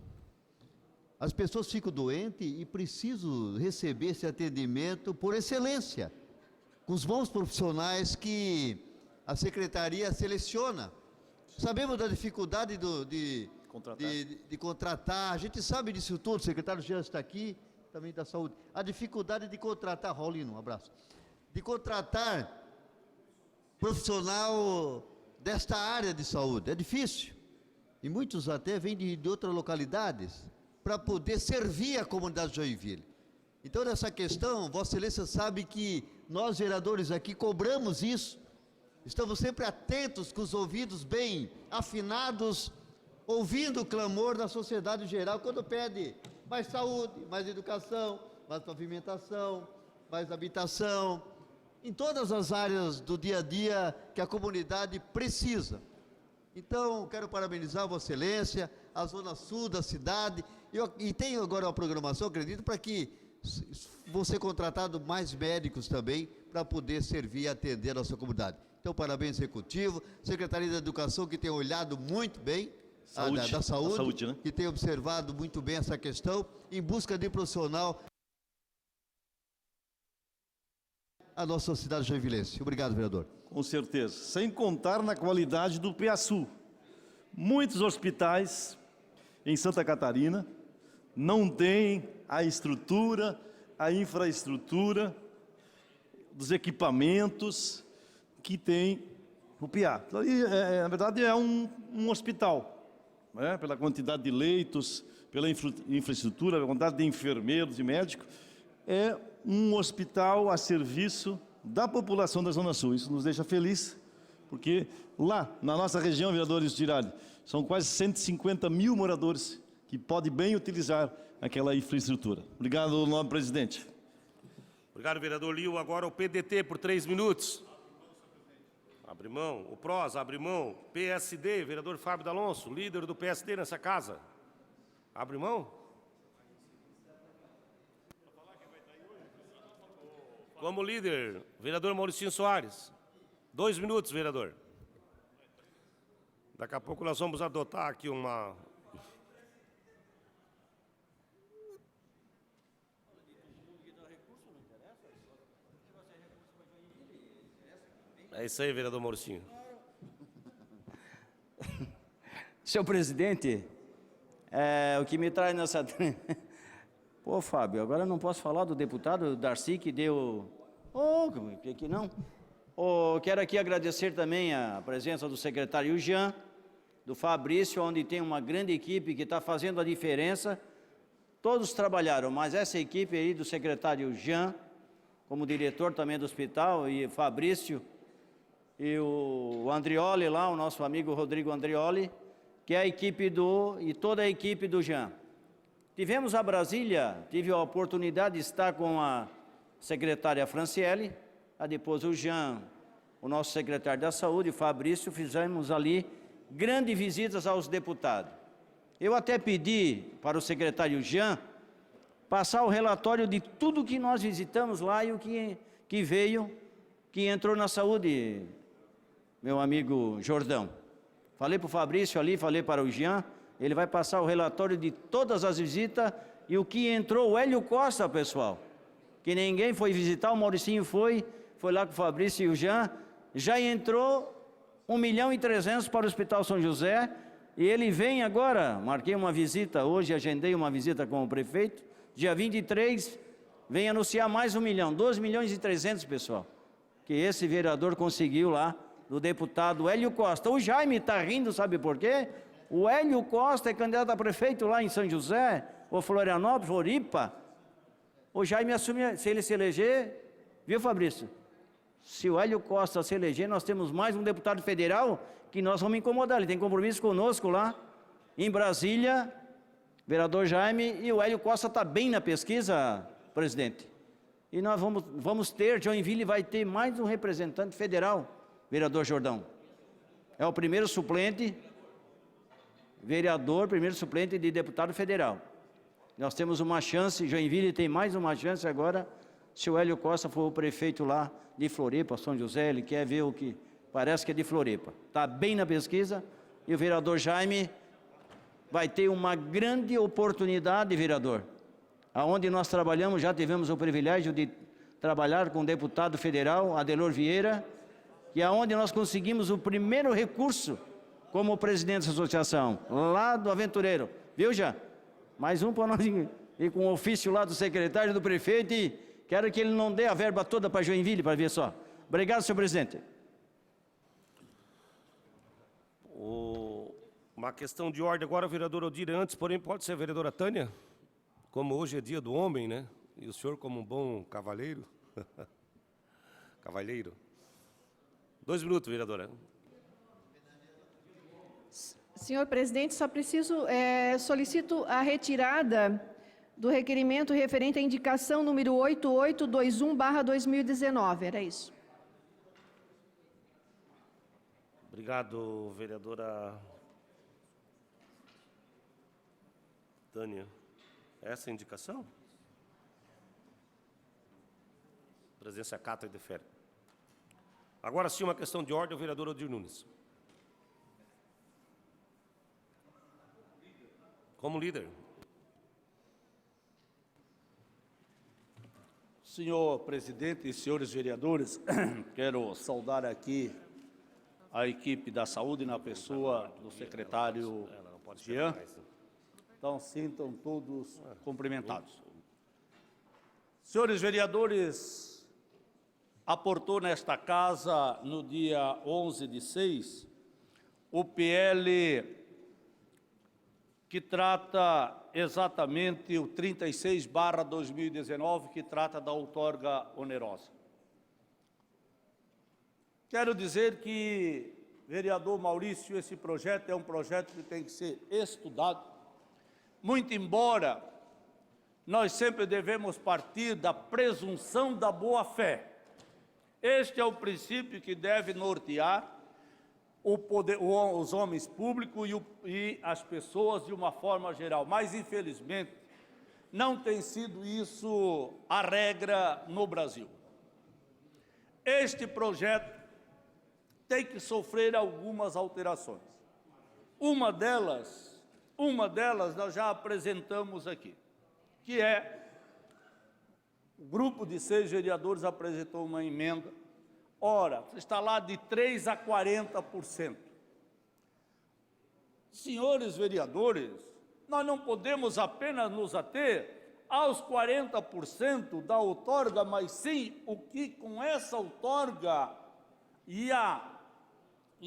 As pessoas ficam doentes e precisam receber esse atendimento por excelência, com os bons profissionais que a Secretaria seleciona. Sabemos da dificuldade de contratar, a gente sabe disso tudo, o secretário Jean está aqui, também da saúde. A dificuldade de contratar, Raulino, um abraço, de contratar profissional desta área de saúde, é difícil. E muitos até vêm de outras localidades para poder servir a comunidade de Joinville. Então, nessa questão, Vossa Excelência sabe que nós, vereadores aqui, cobramos isso. Estamos sempre atentos, com os ouvidos bem afinados, ouvindo o clamor da sociedade em geral, quando pede mais saúde, mais educação, mais pavimentação, mais habitação, em todas as áreas do dia a dia que a comunidade precisa. Então, quero parabenizar Vossa Excelência, a Zona Sul da cidade, e tenho agora uma programação, acredito, para que vão ser contratados mais médicos também, para poder servir e atender a nossa comunidade. Então, parabéns, Executivo, Secretaria da Educação, que tem olhado muito bem, da saúde, né? Que tem observado muito bem essa questão, em busca de profissional a nossa cidade joinvilense. Obrigado, vereador.
Com certeza. Sem contar na qualidade do PASU. Muitos hospitais em Santa Catarina não têm a estrutura, a infraestrutura, dos equipamentos que tem o PIA. Na verdade, é um hospital, né? Pela quantidade de leitos, pela infraestrutura, pela quantidade de enfermeiros e médicos, é um hospital a serviço da população da Zona Sul. Isso nos deixa feliz, porque lá, na nossa região, vereadores Girardi, são quase 150 mil moradores que podem bem utilizar aquela infraestrutura. Obrigado, nobre presidente.
Obrigado, vereador Lio. Agora o PDT por 3 minutos. Abre mão. O PROS, abre mão. PSD, vereador Fábio D'Alonso, líder do PSD nessa casa. Abre mão. Como líder, vereador Mauricinho Soares. 2 minutos, vereador. Daqui a pouco nós vamos adotar aqui uma... É isso aí, vereador Mauricinho.
Senhor presidente, o que me traz nessa... Pô, Fábio, agora eu não posso falar do deputado Darcy que deu... que não? Quero aqui agradecer também a presença do secretário Jean, do Fabrício, onde tem uma grande equipe que está fazendo a diferença. Todos trabalharam, mas essa equipe aí do secretário Jean, como diretor também do hospital, e Fabrício, e o Andrioli lá, o nosso amigo Rodrigo Andrioli, que é a equipe e toda a equipe do Jean. Tivemos a Brasília, tive a oportunidade de estar com a secretária Franciele, depois o Jean, o nosso secretário da Saúde, o Fabrício, fizemos ali grandes visitas aos deputados. Eu até pedi para o secretário Jean passar o relatório de tudo que nós visitamos lá e o que veio, que entrou na saúde, meu amigo Jordão. Falei para o Fabrício ali, falei para o Jean, ele vai passar o relatório de todas as visitas e o que entrou, o Hélio Costa, pessoal, que ninguém foi visitar, o Mauricinho foi lá com o Fabrício e o Jean, já entrou 1.300.000 para o Hospital São José, e ele vem agora, marquei uma visita hoje, agendei uma visita com o prefeito, dia 23, vem anunciar mais 1 milhão, 2.300.000, pessoal, que esse vereador conseguiu lá, do deputado Hélio Costa. O Jaime está rindo, sabe por quê? O Hélio Costa é candidato a prefeito lá em São José, ou Florianópolis, Floripa. O Jaime assume, se ele se eleger, viu, Fabrício? Se o Hélio Costa se eleger, nós temos mais um deputado federal que nós vamos incomodar. Ele tem compromisso conosco lá em Brasília, vereador Jaime, e o Hélio Costa está bem na pesquisa, presidente. E nós vamos ter, Joinville vai ter mais um representante federal, vereador Jordão. É o primeiro suplente, vereador, primeiro suplente de deputado federal. Nós temos uma chance, Joinville tem mais uma chance agora, seu Hélio Costa foi o prefeito lá de Floripa, São José, ele quer ver o que parece que é de Floripa. Está bem na pesquisa, e o vereador Jaime vai ter uma grande oportunidade, vereador, aonde nós trabalhamos, já tivemos o privilégio de trabalhar com o deputado federal, Adelor Vieira, e aonde nós conseguimos o primeiro recurso como presidente da associação, lá do Aventureiro. Viu, já? Mais um para nós ir com o ofício lá do secretário do prefeito, e quero que ele não dê a verba toda para Joinville, para ver só. Obrigado, senhor presidente.
Uma questão de ordem agora, vereador Odir, antes, porém, pode ser a vereadora Tânia, como hoje é dia do homem, né? E o senhor como um bom cavaleiro. Cavalheiro. 2 minutos, vereadora.
Senhor presidente, só solicito a retirada do requerimento referente à indicação número 8821/2019. Era isso.
Obrigado, vereadora Tânia. Essa é a indicação? A presidência acata e defere. Agora sim, uma questão de ordem, o vereador Odir Nunes. Como líder.
Senhor presidente e senhores vereadores, quero saudar aqui a equipe da saúde na pessoa do secretário Jean. Então, sintam todos cumprimentados. Senhores vereadores, aportou nesta casa, no dia 11/6, o PL que trata exatamente o 36/2019, que trata da outorga onerosa. Quero dizer que, vereador Maurício, esse projeto é um projeto que tem que ser estudado, muito embora nós sempre devemos partir da presunção da boa-fé. Este é o princípio que deve nortear os homens públicos e as pessoas de uma forma geral. Mas, infelizmente, não tem sido isso a regra no Brasil. Este projeto tem que sofrer algumas alterações. Uma delas nós já apresentamos aqui, que é, o grupo de 6 vereadores apresentou uma emenda. Ora, está lá de 3% a 40%. Senhores vereadores, nós não podemos apenas nos ater aos 40% da outorga, mas sim o que com essa outorga e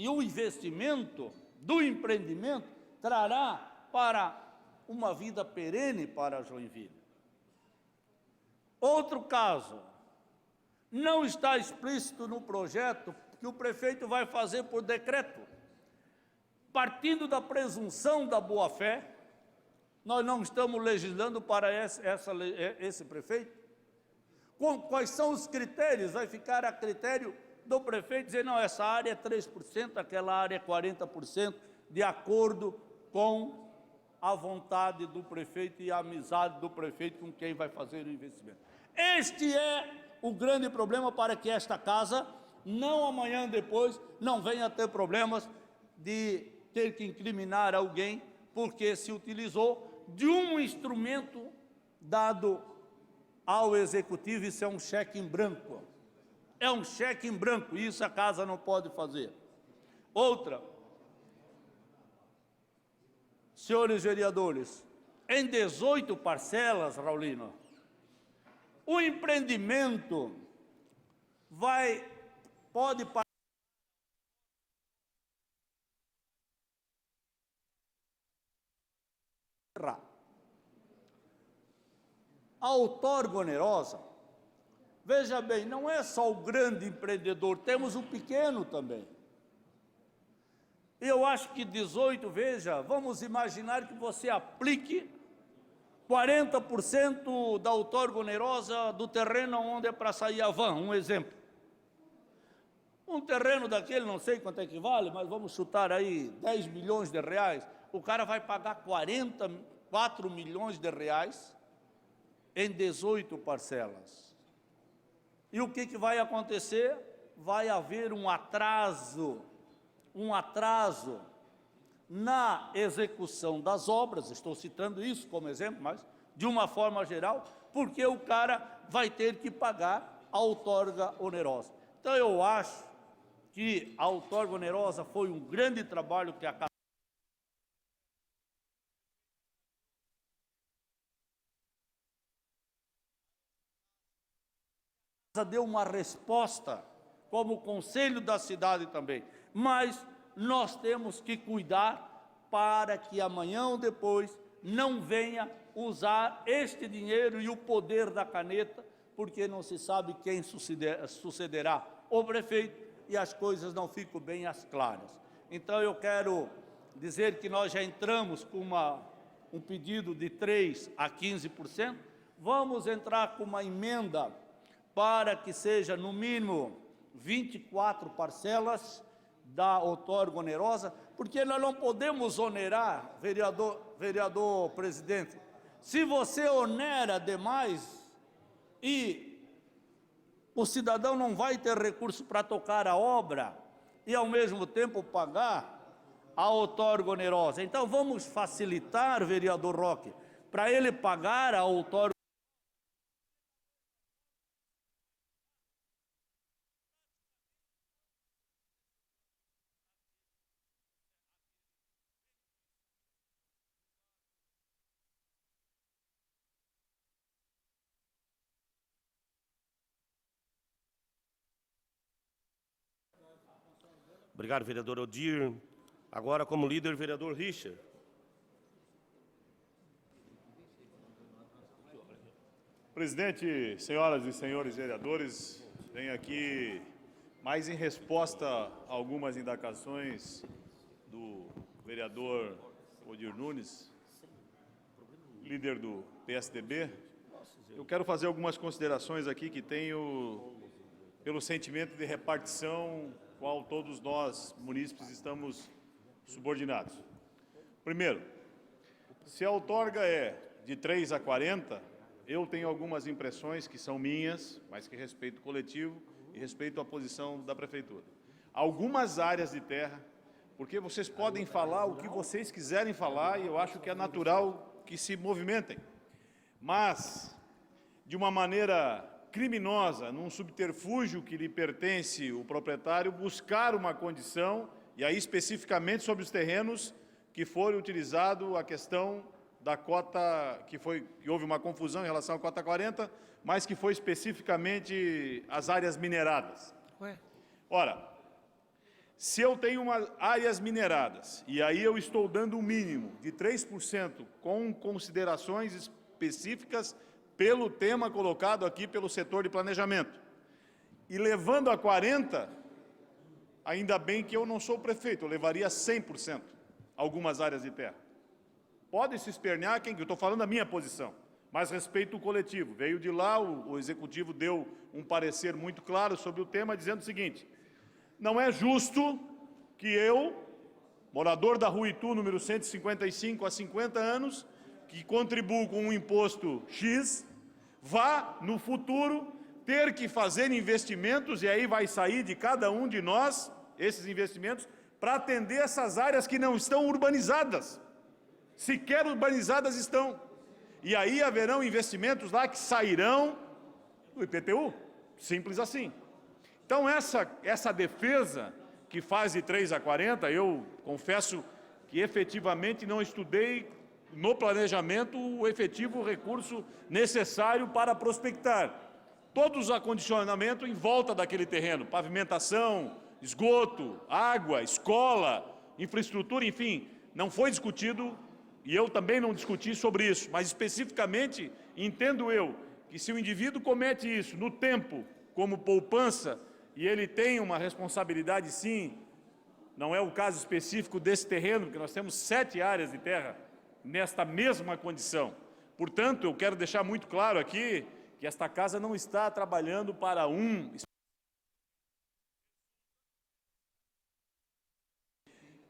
o investimento do empreendimento trará para uma vida perene para Joinville. Outro caso, não está explícito no projeto que o prefeito vai fazer por decreto. Partindo da presunção da boa-fé, nós não estamos legislando para esse prefeito. Quais são os critérios? Vai ficar a critério do prefeito dizer, não, essa área é 3%, aquela área é 40%, de acordo com a vontade do prefeito e a amizade do prefeito com quem vai fazer o investimento. Este é o grande problema para que esta casa, não amanhã depois, não venha a ter problemas de ter que incriminar alguém porque se utilizou de um instrumento dado ao executivo. Isso é um cheque em branco. É um cheque em branco, e isso a casa não pode fazer. Outra, senhores vereadores, em 18 parcelas, Raulino, o empreendimento pode pagar a outorga onerosa. Veja bem, não é só o grande empreendedor, temos o pequeno também. Eu acho que 18, veja, vamos imaginar que você aplique 40% da outorga onerosa do terreno onde é para sair a van, um exemplo. Um terreno daquele, não sei quanto é que vale, mas vamos chutar aí 10 milhões de reais. O cara vai pagar 4 milhões de reais em 18 parcelas. E o que vai acontecer? Vai haver um atraso na execução das obras, estou citando isso como exemplo, mas de uma forma geral, porque o cara vai ter que pagar a outorga onerosa. Então eu acho que a outorga onerosa foi um grande trabalho que a casa deu uma resposta, como o Conselho da Cidade também, mas nós temos que cuidar para que amanhã ou depois não venha usar este dinheiro e o poder da caneta, porque não se sabe quem sucederá o prefeito e as coisas não ficam bem as claras. Então eu quero dizer que nós já entramos com um pedido de 3% a 15%, vamos entrar com uma emenda para que seja no mínimo 24 parcelas da outorga onerosa, porque nós não podemos onerar, vereador presidente, se você onera demais e o cidadão não vai ter recurso para tocar a obra e ao mesmo tempo pagar a outorga onerosa. Então vamos facilitar, vereador Roque, para ele pagar a outorga.
Obrigado, vereador Odir. Agora, como líder, vereador Richard.
Presidente, senhoras e senhores vereadores, venho aqui mais em resposta a algumas indagações do vereador Odir Nunes, líder do PSDB. Eu quero fazer algumas considerações aqui que tenho pelo sentimento de repartição qual todos nós, munícipes, estamos subordinados. Primeiro, se a outorga é de 3 a 40, eu tenho algumas impressões que são minhas, mas que respeito o coletivo e respeito a posição da Prefeitura. Algumas áreas de terra, porque vocês podem falar o que vocês quiserem falar e eu acho que é natural que se movimentem, mas de uma maneira criminosa, num subterfúgio que lhe pertence o proprietário, buscar uma condição, e aí especificamente sobre os terrenos que foram utilizados a questão da cota, que houve uma confusão em relação à cota 40, mas que foi especificamente as áreas mineradas. Ora, se eu tenho áreas mineradas, e aí eu estou dando um mínimo de 3% com considerações específicas pelo tema colocado aqui pelo setor de planejamento. E levando a 40%, ainda bem que eu não sou prefeito, eu levaria 100% algumas áreas de terra. Pode se espernear quem que eu estou falando a minha posição, mas respeito o coletivo. Veio de lá, o executivo deu um parecer muito claro sobre o tema, dizendo o seguinte: não é justo que eu, morador da Rua Itu, número 155, há 50 anos, que contribuo com um imposto X, vá, no futuro, ter que fazer investimentos, e aí vai sair de cada um de nós, esses investimentos, para atender essas áreas que não estão urbanizadas. Sequer urbanizadas estão. E aí haverão investimentos lá que sairão do IPTU. Simples assim. Então, essa defesa que faz de 3 a 40, eu confesso que efetivamente não estudei no planejamento o efetivo recurso necessário para prospectar todos os acondicionamentos em volta daquele terreno, pavimentação, esgoto, água, escola, infraestrutura, enfim, não foi discutido e eu também não discuti sobre isso, mas especificamente entendo eu que se o indivíduo comete isso no tempo como poupança e ele tem uma responsabilidade sim, não é o caso específico desse terreno, porque nós temos 7 áreas de terra nesta mesma condição. Portanto, eu quero deixar muito claro aqui que esta casa não está trabalhando para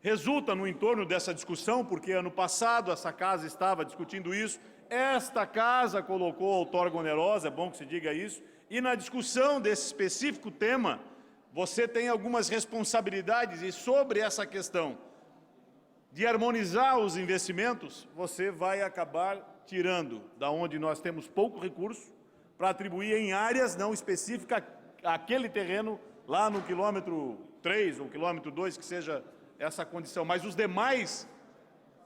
Resulta no entorno dessa discussão, porque ano passado essa casa estava discutindo isso, esta casa colocou a outorga onerosa, é bom que se diga isso, E na discussão desse específico tema, você tem algumas responsabilidades e sobre essa questão de harmonizar os investimentos, você vai acabar tirando da onde nós temos pouco recurso para atribuir em áreas não específicas aquele terreno lá no quilômetro 3 ou quilômetro 2, que seja essa condição. Mas os demais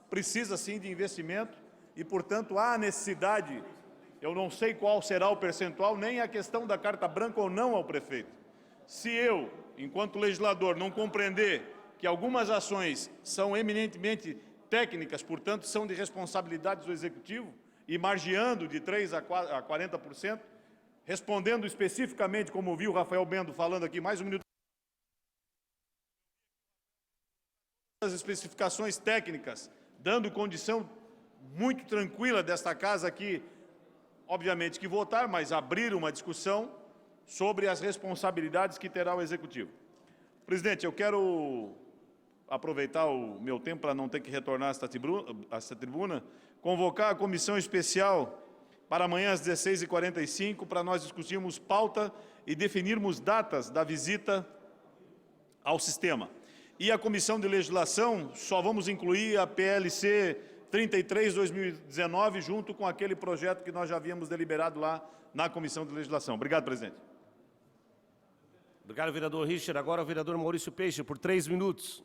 precisa sim de investimento e, portanto, há necessidade, eu não sei qual será o percentual, nem a questão da carta branca ou não ao prefeito. Se eu, enquanto legislador, não compreender que algumas ações são eminentemente técnicas, portanto, são de responsabilidade do Executivo, e margeando de 3% a 40%, respondendo especificamente, como ouvi o Rafael Bendo falando aqui, mais um minuto, as especificações técnicas, dando condição muito tranquila desta casa aqui, obviamente que votar, mas abrir uma discussão sobre as responsabilidades que terá o Executivo. Presidente, eu quero aproveitar o meu tempo para não ter que retornar a esta tribuna, convocar a comissão especial para amanhã às 16h45, para nós discutirmos pauta e definirmos datas da visita ao sistema. E a Comissão de Legislação, só vamos incluir a PLC 33/2019, junto com aquele projeto que nós já havíamos deliberado lá na Comissão de Legislação. Obrigado, presidente.
Obrigado, vereador Richard. Agora o vereador Maurício Peixe, por 3 minutos.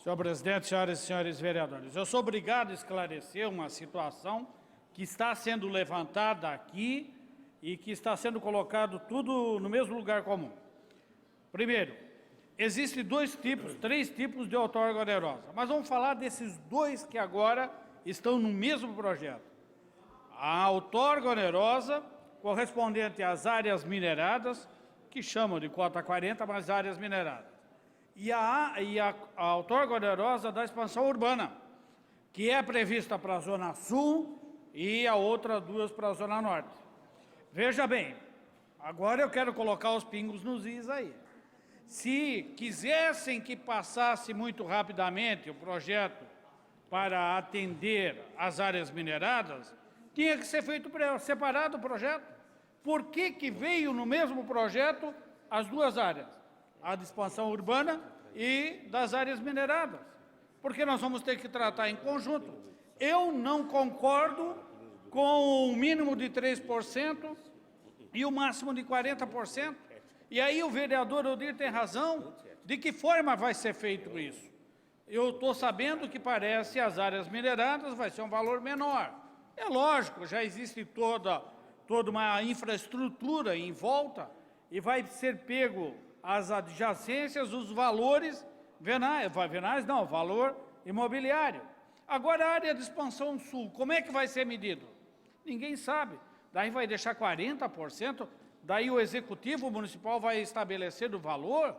Senhor presidente, senhoras e senhores vereadores, eu sou obrigado a esclarecer uma situação que está sendo levantada aqui e que está sendo colocado tudo no mesmo lugar comum. Primeiro, existem 3 tipos de outorga onerosa, mas vamos falar desses 2 que agora estão no mesmo projeto. A outorga onerosa correspondente às áreas mineradas, que chamam de cota 40, mas áreas mineradas. E a outorga onerosa da expansão urbana, que é prevista para a Zona Sul e a outra 2 para a Zona Norte. Veja bem, agora eu quero colocar os pingos nos is aí. Se quisessem que passasse muito rapidamente o projeto para atender as áreas mineradas, tinha que ser feito separado o projeto. Por que veio no mesmo projeto as 2 áreas? A de expansão urbana e das áreas mineradas, porque nós vamos ter que tratar em conjunto. Eu não concordo com o mínimo de 3% e o máximo de 40%, e aí o vereador Odir tem razão, de que forma vai ser feito isso? Eu estou sabendo que parece as áreas mineradas vai ser um valor menor. É lógico, já existe toda uma infraestrutura em volta e vai ser pego as adjacências, os valores venais, não, valor imobiliário. Agora, a área de expansão sul, como é que vai ser medido? Ninguém sabe. Daí vai deixar 40%, daí o executivo municipal vai estabelecer o valor.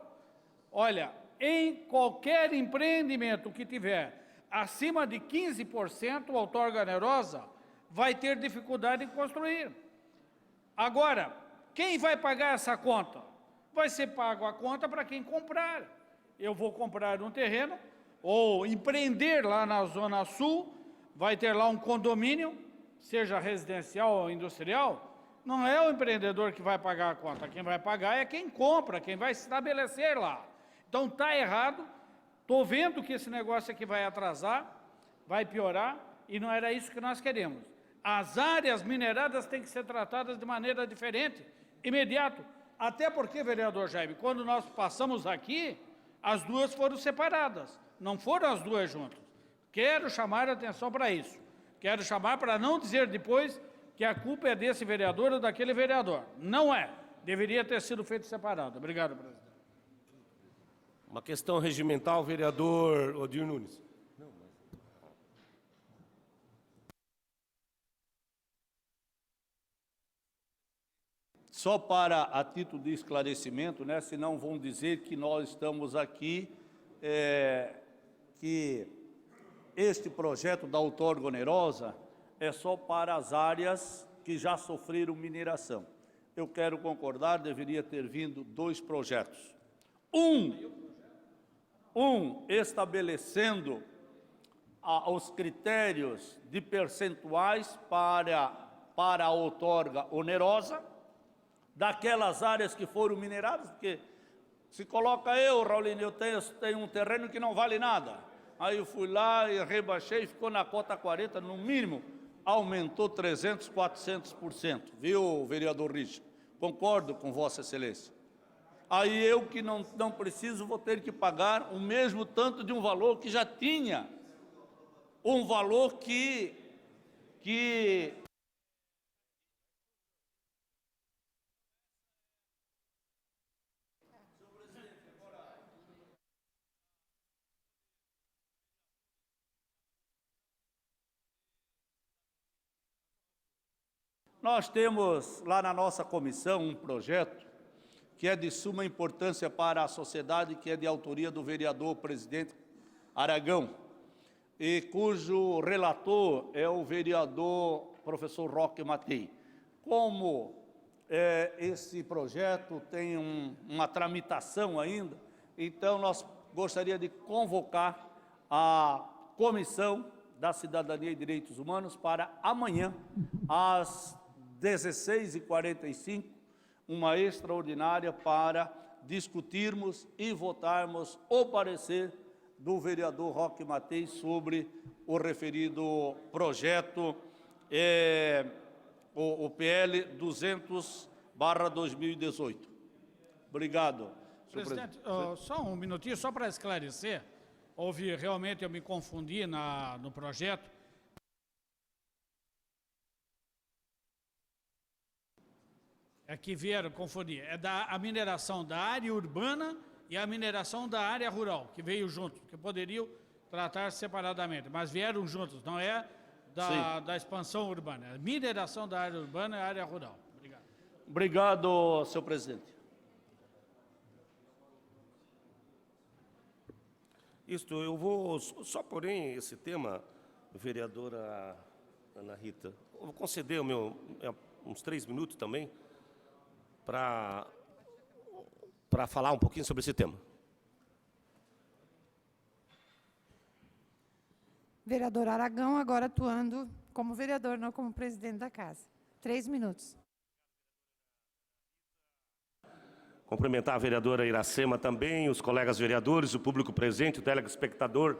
Olha, em qualquer empreendimento que tiver acima de 15%, a outorga onerosa vai ter dificuldade em construir. Agora, quem vai pagar essa conta? Vai ser pago a conta para quem comprar. Eu vou comprar um terreno ou empreender lá na Zona Sul, vai ter lá um condomínio, seja residencial ou industrial, não é o empreendedor que vai pagar a conta, quem vai pagar é quem compra, quem vai se estabelecer lá. Então está errado, estou vendo que esse negócio aqui vai atrasar, vai piorar, e não era isso que nós queremos. As áreas mineradas têm que ser tratadas de maneira diferente, imediato. Até porque, vereador Jaime, quando nós passamos aqui, as 2 foram separadas, não foram as 2 juntas. Quero chamar a atenção para isso. Quero chamar para não dizer depois que a culpa é desse vereador ou daquele vereador. Não é. Deveria ter sido feito separado. Obrigado, presidente.
Uma questão regimental, vereador Odir Nunes.
Só para a título de esclarecimento, né, senão vão dizer que nós estamos aqui, que este projeto da outorga onerosa é só para as áreas que já sofreram mineração. Eu quero concordar, deveria ter vindo 2 projetos. Um estabelecendo os critérios de percentuais para a outorga onerosa, daquelas áreas que foram mineradas, porque se coloca Raulino, eu tenho um terreno que não vale nada. Aí eu fui lá e rebaixei, ficou na cota 40, no mínimo, aumentou 300%, 400%. Viu, vereador Richard? Concordo com Vossa Excelência. Aí eu que não preciso, vou ter que pagar o mesmo tanto de um valor que já tinha. Um valor que nós temos lá na nossa comissão um projeto que é de suma importância para a sociedade, que é de autoria do vereador presidente Aragão, e cujo relator é o vereador professor Roque Matei. Como esse projeto tem uma tramitação ainda, então nós gostaríamos de convocar a Comissão da Cidadania e Direitos Humanos para amanhã, às 16h45, uma extraordinária para discutirmos e votarmos o parecer do vereador Roque Matei sobre o referido projeto, o PL 200/2018. Obrigado, senhor presidente.
Só um minutinho, só para esclarecer, realmente eu me confundi no projeto. É que vieram confundir, a mineração da área urbana e a mineração da área rural, que veio junto, que poderiam tratar separadamente, mas vieram juntos, não é da expansão urbana, é a mineração da área urbana e a área rural. Obrigado.
Obrigado, senhor presidente.
Isto, eu vou, só porém, esse tema, vereadora Ana Rita, eu vou conceder uns 3 minutos também, para falar um pouquinho sobre esse tema.
Vereador Aragão, agora atuando como vereador, não como presidente da casa. 3 minutos.
Cumprimentar a vereadora Iracema também, os colegas vereadores, o público presente, o telespectador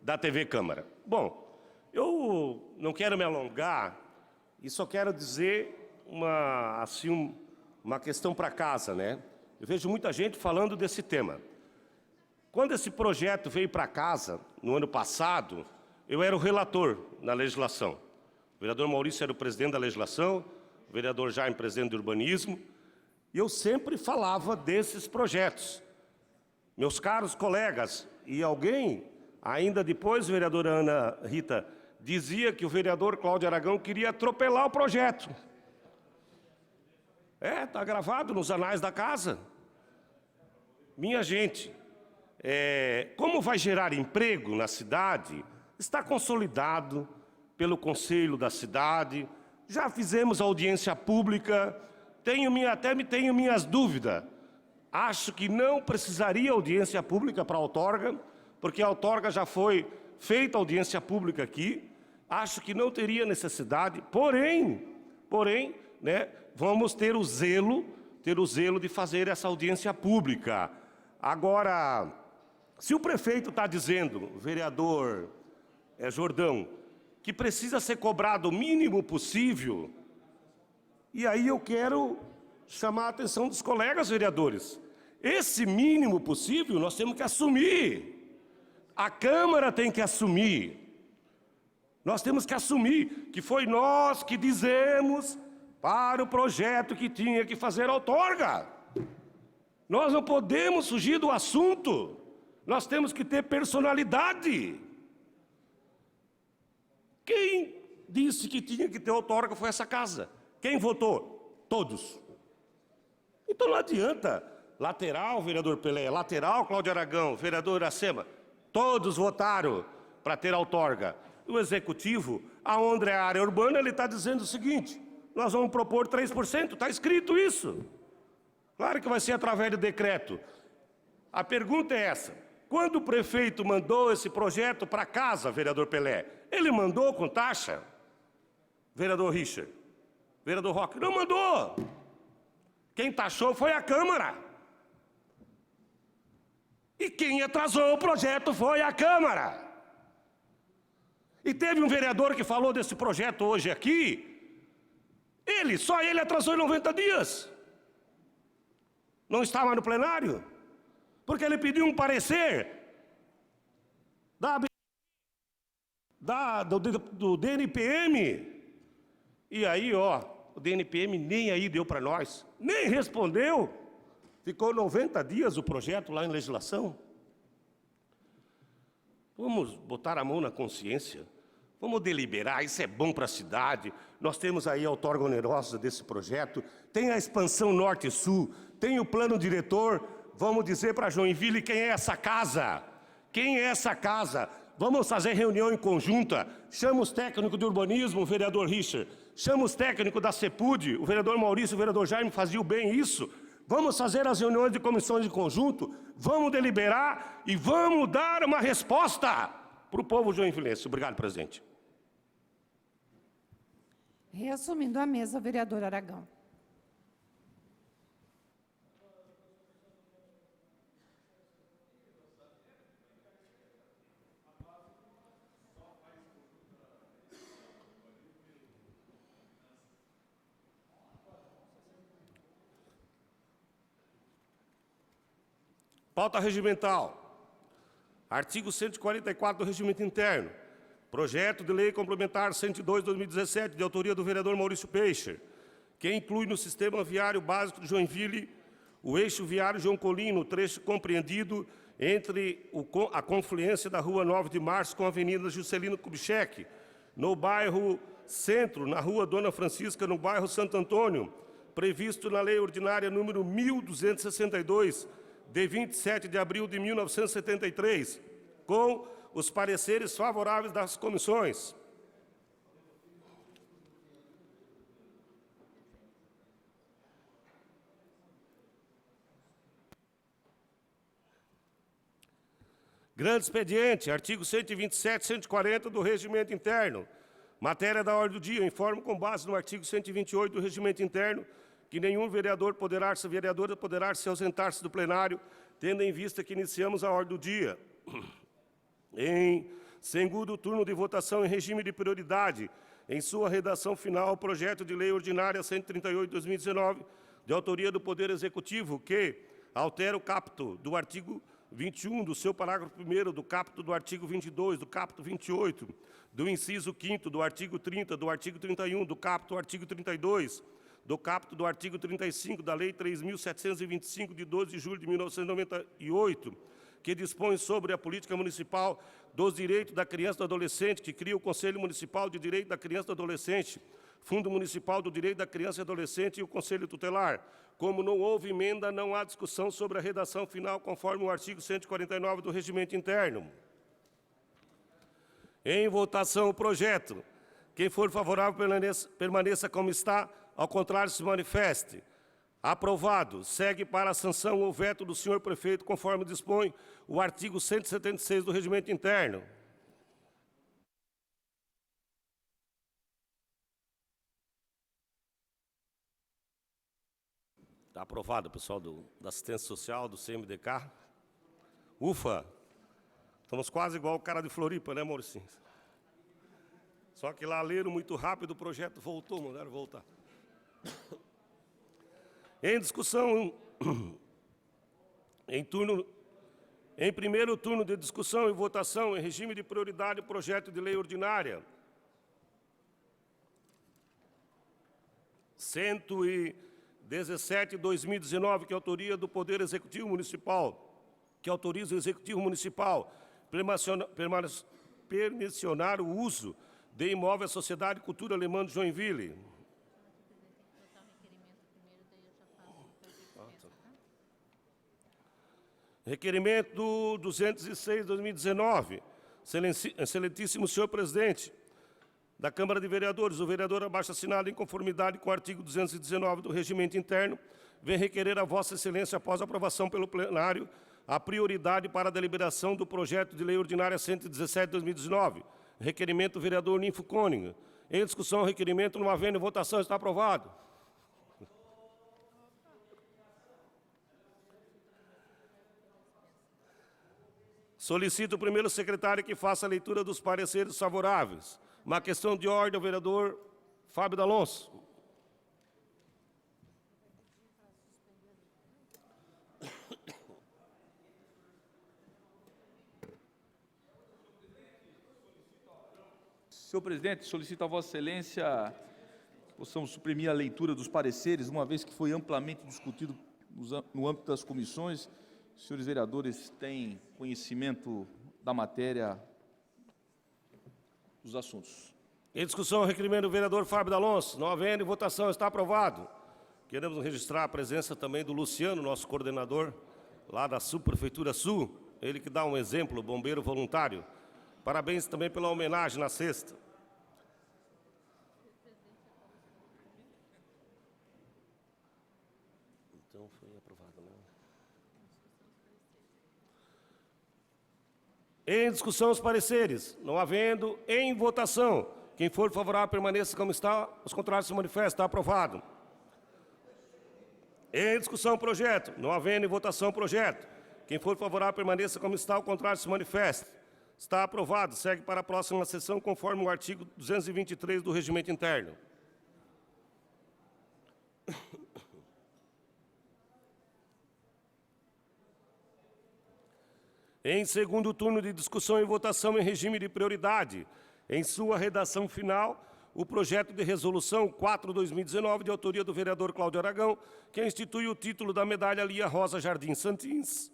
da TV Câmara. Bom, eu não quero me alongar e só quero dizer uma questão para casa, né? Eu vejo muita gente falando desse tema. Quando esse projeto veio para casa, no ano passado, eu era o relator na legislação. O vereador Maurício era o presidente da legislação, o vereador Jaime, presidente do urbanismo, e eu sempre falava desses projetos. Meus caros colegas, e alguém, ainda depois, vereadora Ana Rita, dizia que o vereador Cláudio Aragão queria atropelar o projeto. Está gravado nos anais da casa. Minha gente, como vai gerar emprego na cidade, está consolidado pelo Conselho da Cidade, já fizemos audiência pública, tenho minhas dúvidas. Acho que não precisaria audiência pública para a outorga, porque a outorga já foi feita audiência pública aqui, acho que não teria necessidade, porém, né, vamos ter o zelo de fazer essa audiência pública. Agora, se o prefeito está dizendo, o vereador Jordão, que precisa ser cobrado o mínimo possível, e aí eu quero chamar a atenção dos colegas vereadores. Esse mínimo possível nós temos que assumir. A Câmara tem que assumir. Nós temos que assumir que foi nós que dizemos para o projeto que tinha que fazer a outorga. Nós não podemos fugir do assunto. Nós temos que ter personalidade. Quem disse que tinha que ter outorga foi essa casa. Quem votou? Todos. Então não adianta. Lateral, vereador Pelé, lateral, Cláudio Aragão, vereador Iracema, todos votaram para ter outorga. O Executivo, aonde é a área urbana, ele está dizendo o seguinte, nós vamos propor 3%, está escrito isso. Claro que vai ser através de decreto. A pergunta é essa, Quando o prefeito mandou esse projeto para casa, vereador Pelé, ele mandou com taxa? Vereador Richard, vereador Roque, não mandou. Quem taxou foi a Câmara. E quem atrasou o projeto foi a Câmara. E teve um vereador que falou desse projeto hoje aqui, só ele atrasou em 90 dias. Não estava no plenário, porque ele pediu um parecer do DNPM. E aí, o DNPM nem aí deu para nós, nem respondeu. Ficou 90 dias o projeto lá em legislação. Vamos botar a mão na consciência, vamos deliberar, isso é bom para a cidade. Nós temos aí a outorga onerosa desse projeto, tem a expansão norte e sul, tem o plano diretor. Vamos dizer para Joinville quem é essa casa, quem é essa casa. Vamos fazer reunião em conjunta, chama os técnicos de urbanismo, o vereador Richard, chama os técnicos da CEPUD, o vereador Maurício e o vereador Jaime faziam bem isso. Vamos fazer as reuniões de comissões de conjunto, vamos deliberar e vamos dar uma resposta para o povo joinvilense. Obrigado, presidente.
Reassumindo a mesa, vereador Aragão.
Pauta regimental. Artigo 144 do Regimento Interno. Projeto de Lei Complementar 102/2017, de autoria do vereador Maurício Peixe, que inclui no Sistema Viário Básico de Joinville o eixo viário João Colino, trecho compreendido entre a confluência da Rua 9 de Março com a Avenida Juscelino Kubitschek, no bairro Centro, na Rua Dona Francisca, no bairro Santo Antônio, previsto na Lei Ordinária número 1262, de 27 de abril de 1973, com os pareceres favoráveis das comissões. Grande expediente, artigo 127 e 140 do Regimento Interno. Matéria da ordem do dia, informo com base no artigo 128 do Regimento Interno que nenhum vereadora poderá se ausentar-se do plenário, tendo em vista que iniciamos a ordem do dia. Em segundo turno de votação em regime de prioridade, em sua redação final, o projeto de lei ordinária 138/2019, de autoria do Poder Executivo, que altera o caput do artigo 21, do seu parágrafo 1º, do caput do artigo 22, do caput 28, do inciso 5º, do artigo 30, do artigo 31, do caput do artigo 32, do caput do artigo 35 da Lei 3.725, de 12 de julho de 1998, que dispõe sobre a política municipal dos direitos da criança e do adolescente, que cria o Conselho Municipal de Direito da Criança e do Adolescente, Fundo Municipal do Direito da Criança e Adolescente e o Conselho Tutelar. Como não houve emenda, não há discussão sobre a redação final, conforme o artigo 149 do Regimento Interno. Em votação o projeto. Quem for favorável, permaneça como está, ao contrário, se manifeste. Aprovado. Segue para a sanção ou veto do senhor prefeito, conforme dispõe o artigo 176 do Regimento Interno. Está aprovado, pessoal da assistência social, do CMDK. Ufa! Estamos quase igual o cara de Floripa, né, Mauricinho? Só que lá leram muito rápido, o projeto voltou, mandaram voltar. Em discussão, em primeiro turno de discussão e votação, em regime de prioridade, o projeto de lei ordinária 117/2019, que é autoria do Poder Executivo Municipal, que autoriza o Executivo Municipal permissionar o uso de imóvel à Sociedade de Cultura Alemã de Joinville. Requerimento 206/2019. Excelentíssimo senhor presidente da Câmara de Vereadores, o vereador abaixo-assinado em conformidade com o artigo 219 do Regimento Interno, vem requerer a Vossa Excelência, após aprovação pelo plenário, a prioridade para a deliberação do projeto de lei ordinária 117 de 2019, requerimento do vereador Ninfo Cônigo. Em discussão, requerimento, não havendo votação, está aprovado. Solicito o primeiro secretário que faça a leitura dos pareceres favoráveis. Uma questão de ordem ao vereador Fábio D'Alonso.
Senhor presidente, solicito a Vossa Excelência que possamos suprimir a leitura dos pareceres, uma vez que foi amplamente discutido no âmbito das comissões. Os senhores vereadores têm conhecimento da matéria dos assuntos.
Em discussão, o requerimento do vereador Fábio D'Alonso. Não havendo votação, está aprovado. Queremos registrar a presença também do Luciano, nosso coordenador, lá da Subprefeitura Sul, ele que dá um exemplo, bombeiro voluntário. Parabéns também pela homenagem na sexta. Então foi aprovado, né? Em discussão, os pareceres. Não havendo em votação. Quem for favorável, permaneça como está. Os contrários se manifestam. Está aprovado. Em discussão, projeto. Não havendo em votação, projeto. Quem for favorável, permaneça como está. O contrário se manifesta. Está aprovado. Segue para a próxima sessão, conforme o artigo 223 do Regimento Interno. Em segundo turno de discussão e votação em regime de prioridade, em sua redação final, o projeto de resolução 4/2019, de autoria do vereador Cláudio Aragão, que institui o título da medalha Lia Rosa Jardim Santins,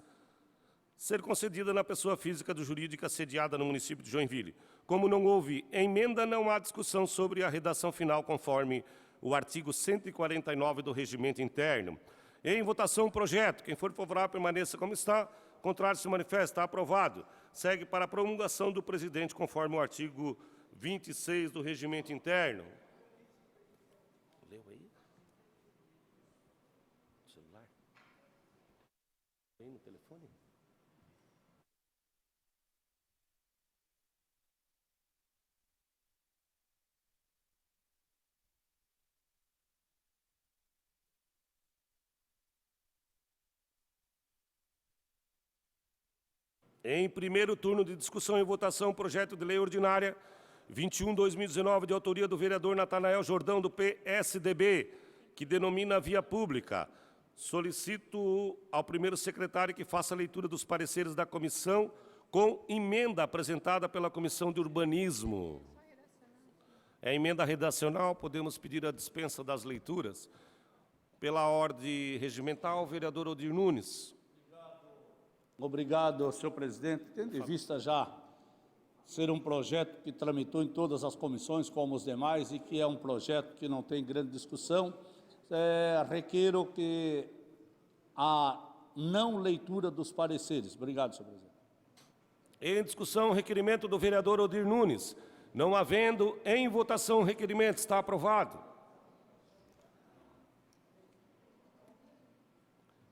ser concedida na pessoa física ou jurídica sediada no município de Joinville. Como não houve emenda, não há discussão sobre a redação final, conforme o artigo 149 do Regimento Interno. Em votação, o projeto. Quem for favorável, permaneça como está. Contrário se manifesta. Está aprovado. Segue para a promulgação do presidente, conforme o artigo 26 do Regimento Interno. Leu aí? No celular? Aí no telefone? Em primeiro turno de discussão e votação, projeto de lei ordinária 21/2019, de autoria do vereador Natanael Jordão, do PSDB, que denomina via pública. Solicito ao primeiro secretário que faça a leitura dos pareceres da comissão com emenda apresentada pela Comissão de Urbanismo. É emenda redacional, podemos pedir a dispensa das leituras. Pela ordem regimental, o vereador Odir Nunes.
Obrigado, senhor presidente. Tendo em vista já ser um projeto que tramitou em todas as comissões, como os demais, e que é um projeto que não tem grande discussão, requeiro que a não leitura dos pareceres. Obrigado, senhor presidente.
Em discussão, o requerimento do vereador Odir Nunes. Não havendo em votação o requerimento, está aprovado.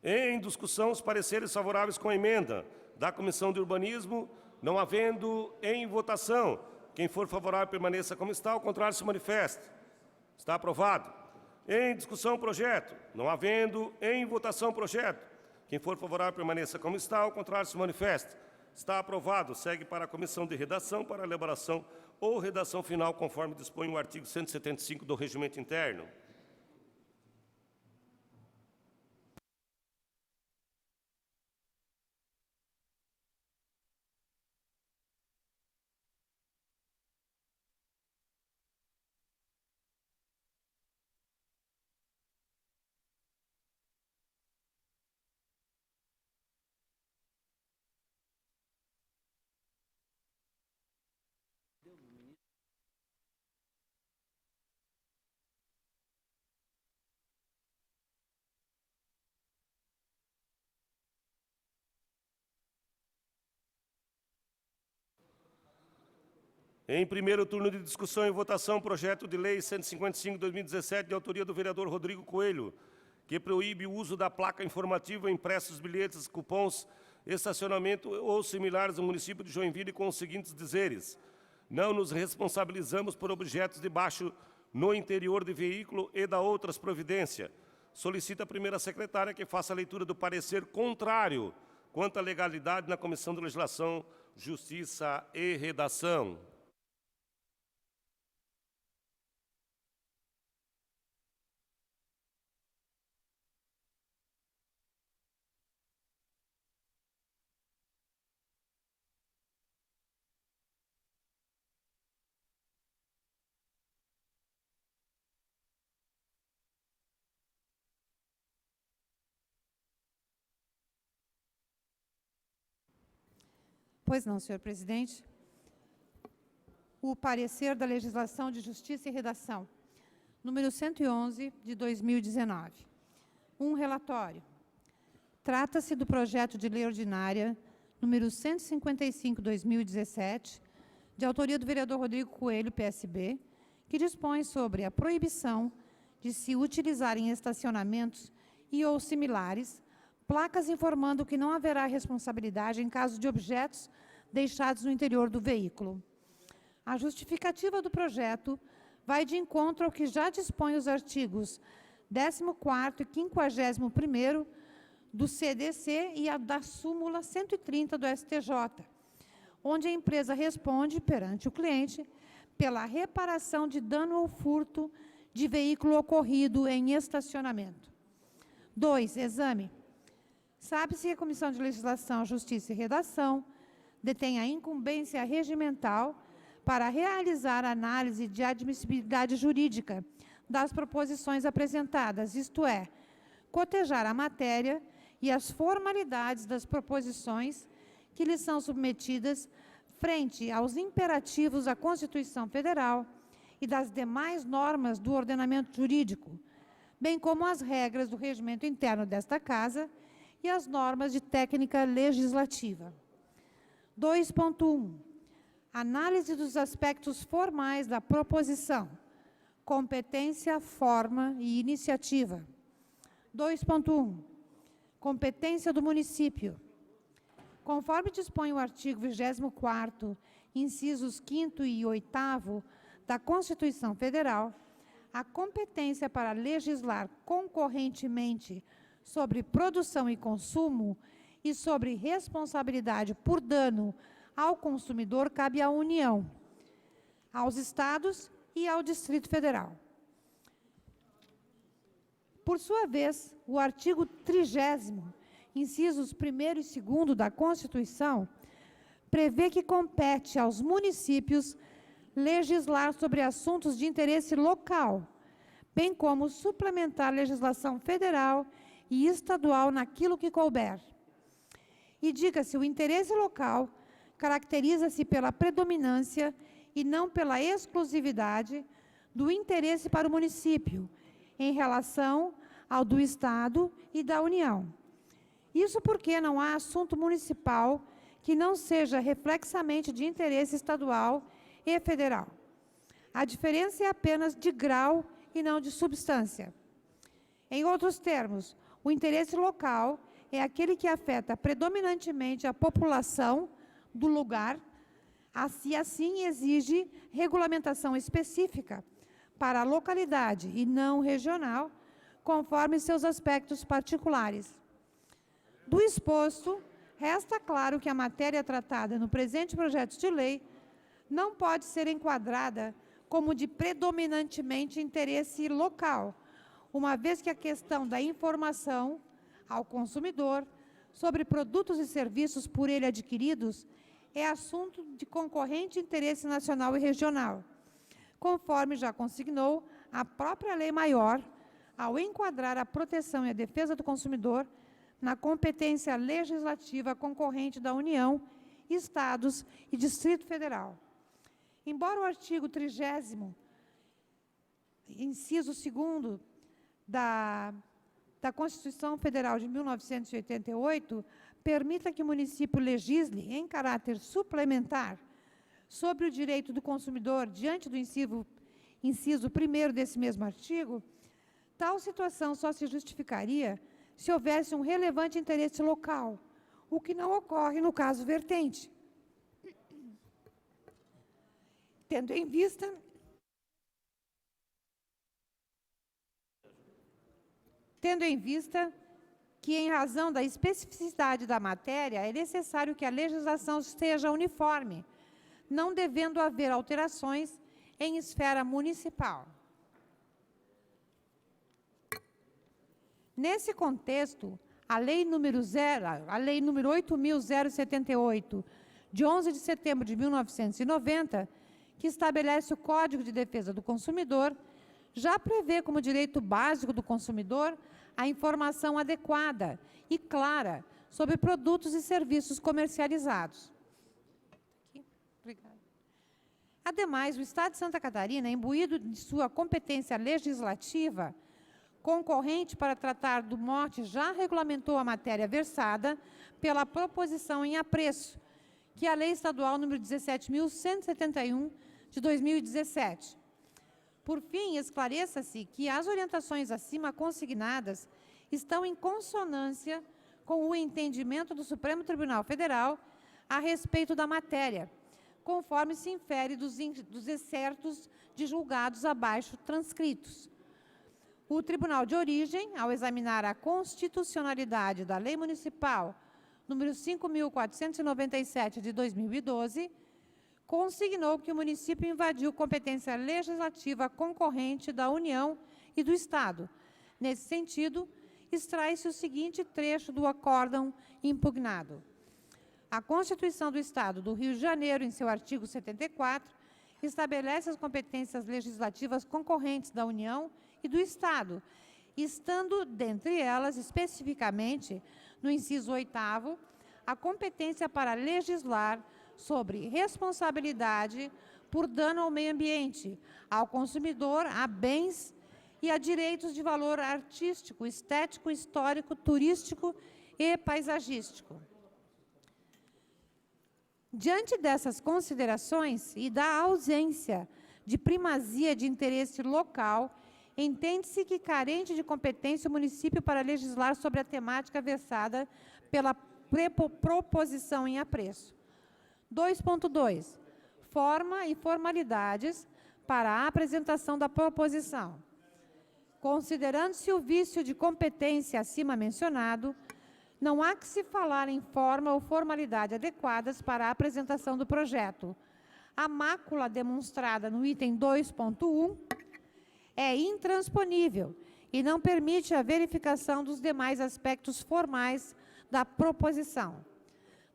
Em discussão, os pareceres favoráveis com a emenda da Comissão de Urbanismo, não havendo em votação. Quem for favorável, permaneça como está, o contrário se manifesta. Está aprovado. Em discussão, o projeto. Não havendo em votação, o projeto. Quem for favorável, permaneça como está, o contrário se manifesta. Está aprovado. Segue para a Comissão de Redação para elaboração ou redação final, conforme dispõe o artigo 175 do Regimento Interno. Em primeiro turno de discussão e votação, projeto de lei 155/2017, de autoria do vereador Rodrigo Coelho, que proíbe o uso da placa informativa, impressos bilhetes, cupons estacionamento ou similares no município de Joinville com os seguintes dizeres: não nos responsabilizamos por objetos de baixo no interior de veículo e da outras providências. Solicita a primeira secretária que faça a leitura do parecer contrário quanto à legalidade na Comissão de Legislação, Justiça e Redação.
Pois não, senhor presidente. O parecer da Legislação de Justiça e Redação, número 111, de 2019. Relatório. Trata-se do projeto de lei ordinária, número 155/2017, de autoria do vereador Rodrigo Coelho, PSB, que dispõe sobre a proibição de se utilizar em estacionamentos e ou similares placas informando que não haverá responsabilidade em caso de objetos deixados no interior do veículo. A justificativa do projeto vai de encontro ao que já dispõe os artigos 14º e 51º do CDC e a da súmula 130 do STJ, onde a empresa responde perante o cliente pela reparação de dano ou furto de veículo ocorrido em estacionamento. 2. Exame. Sabe-se que a Comissão de Legislação, Justiça e Redação detém a incumbência regimental para realizar análise de admissibilidade jurídica das proposições apresentadas, isto é, cotejar a matéria e as formalidades das proposições que lhes são submetidas frente aos imperativos da Constituição Federal e das demais normas do ordenamento jurídico, bem como as regras do regimento interno desta Casa e as normas de técnica legislativa. 2.1. Análise dos aspectos formais da proposição, competência, forma e iniciativa. 2.1. Competência do município. Conforme dispõe o artigo 24º, incisos 5º e 8º da Constituição Federal, a competência para legislar concorrentemente sobre produção e consumo e sobre responsabilidade por dano ao consumidor cabe à União, aos Estados e ao Distrito Federal. Por sua vez, o artigo 30º, incisos 1º e 2º da Constituição, prevê que compete aos municípios legislar sobre assuntos de interesse local, bem como suplementar legislação federal e estadual naquilo que couber. E diga-se, o interesse local caracteriza-se pela predominância e não pela exclusividade do interesse para o município, em relação ao do Estado e da União. Isso porque não há assunto municipal que não seja reflexamente de interesse estadual e federal. A diferença é apenas de grau e não de substância. Em outros termos, o interesse local é aquele que afeta predominantemente a população do lugar, e assim exige regulamentação específica para a localidade e não regional, conforme seus aspectos particulares. Do exposto, resta claro que a matéria tratada no presente projeto de lei não pode ser enquadrada como de predominantemente interesse local, uma vez que a questão da informação ao consumidor sobre produtos e serviços por ele adquiridos é assunto de concorrente interesse nacional e regional, conforme já consignou a própria Lei Maior, ao enquadrar a proteção e a defesa do consumidor na competência legislativa concorrente da União, Estados e Distrito Federal. Embora o artigo 30º, inciso 2º da Constituição Federal de 1988, permita que o município legisle em caráter suplementar sobre o direito do consumidor diante do inciso 1º desse mesmo artigo, tal situação só se justificaria se houvesse um relevante interesse local, o que não ocorre no caso vertente. Tendo em vista que, em razão da especificidade da matéria, é necessário que a legislação seja uniforme, não devendo haver alterações em esfera municipal. Nesse contexto, a Lei número 8.078, de 11 de setembro de 1990, que estabelece o Código de Defesa do Consumidor, já prevê como direito básico do consumidor a informação adequada e clara sobre produtos e serviços comercializados. Obrigada. Ademais, o Estado de Santa Catarina, imbuído de sua competência legislativa, concorrente para tratar do mote, já regulamentou a matéria versada pela proposição em apreço, que é a Lei Estadual número 17.171, de 2017. Por fim, esclareça-se que as orientações acima consignadas estão em consonância com o entendimento do Supremo Tribunal Federal a respeito da matéria, conforme se infere dos excertos de julgados abaixo transcritos. O Tribunal de Origem, ao examinar a constitucionalidade da Lei Municipal número 5.497, de 2012, consignou que o município invadiu competência legislativa concorrente da União e do Estado. Nesse sentido, extrai-se o seguinte trecho do acórdão impugnado. A Constituição do Estado do Rio de Janeiro, em seu artigo 74, estabelece as competências legislativas concorrentes da União e do Estado, estando, dentre elas, especificamente, no inciso 8º, a competência para legislar sobre responsabilidade por dano ao meio ambiente, ao consumidor, a bens e a direitos de valor artístico, estético, histórico, turístico e paisagístico. Diante dessas considerações e da ausência de primazia de interesse local, entende-se que carente de competência o município para legislar sobre a temática versada pela proposição em apreço. 2.2. Forma e formalidades para a apresentação da proposição. Considerando-se o vício de competência acima mencionado, não há que se falar em forma ou formalidade adequadas para a apresentação do projeto. A mácula demonstrada no item 2.1 é intransponível e não permite a verificação dos demais aspectos formais da proposição.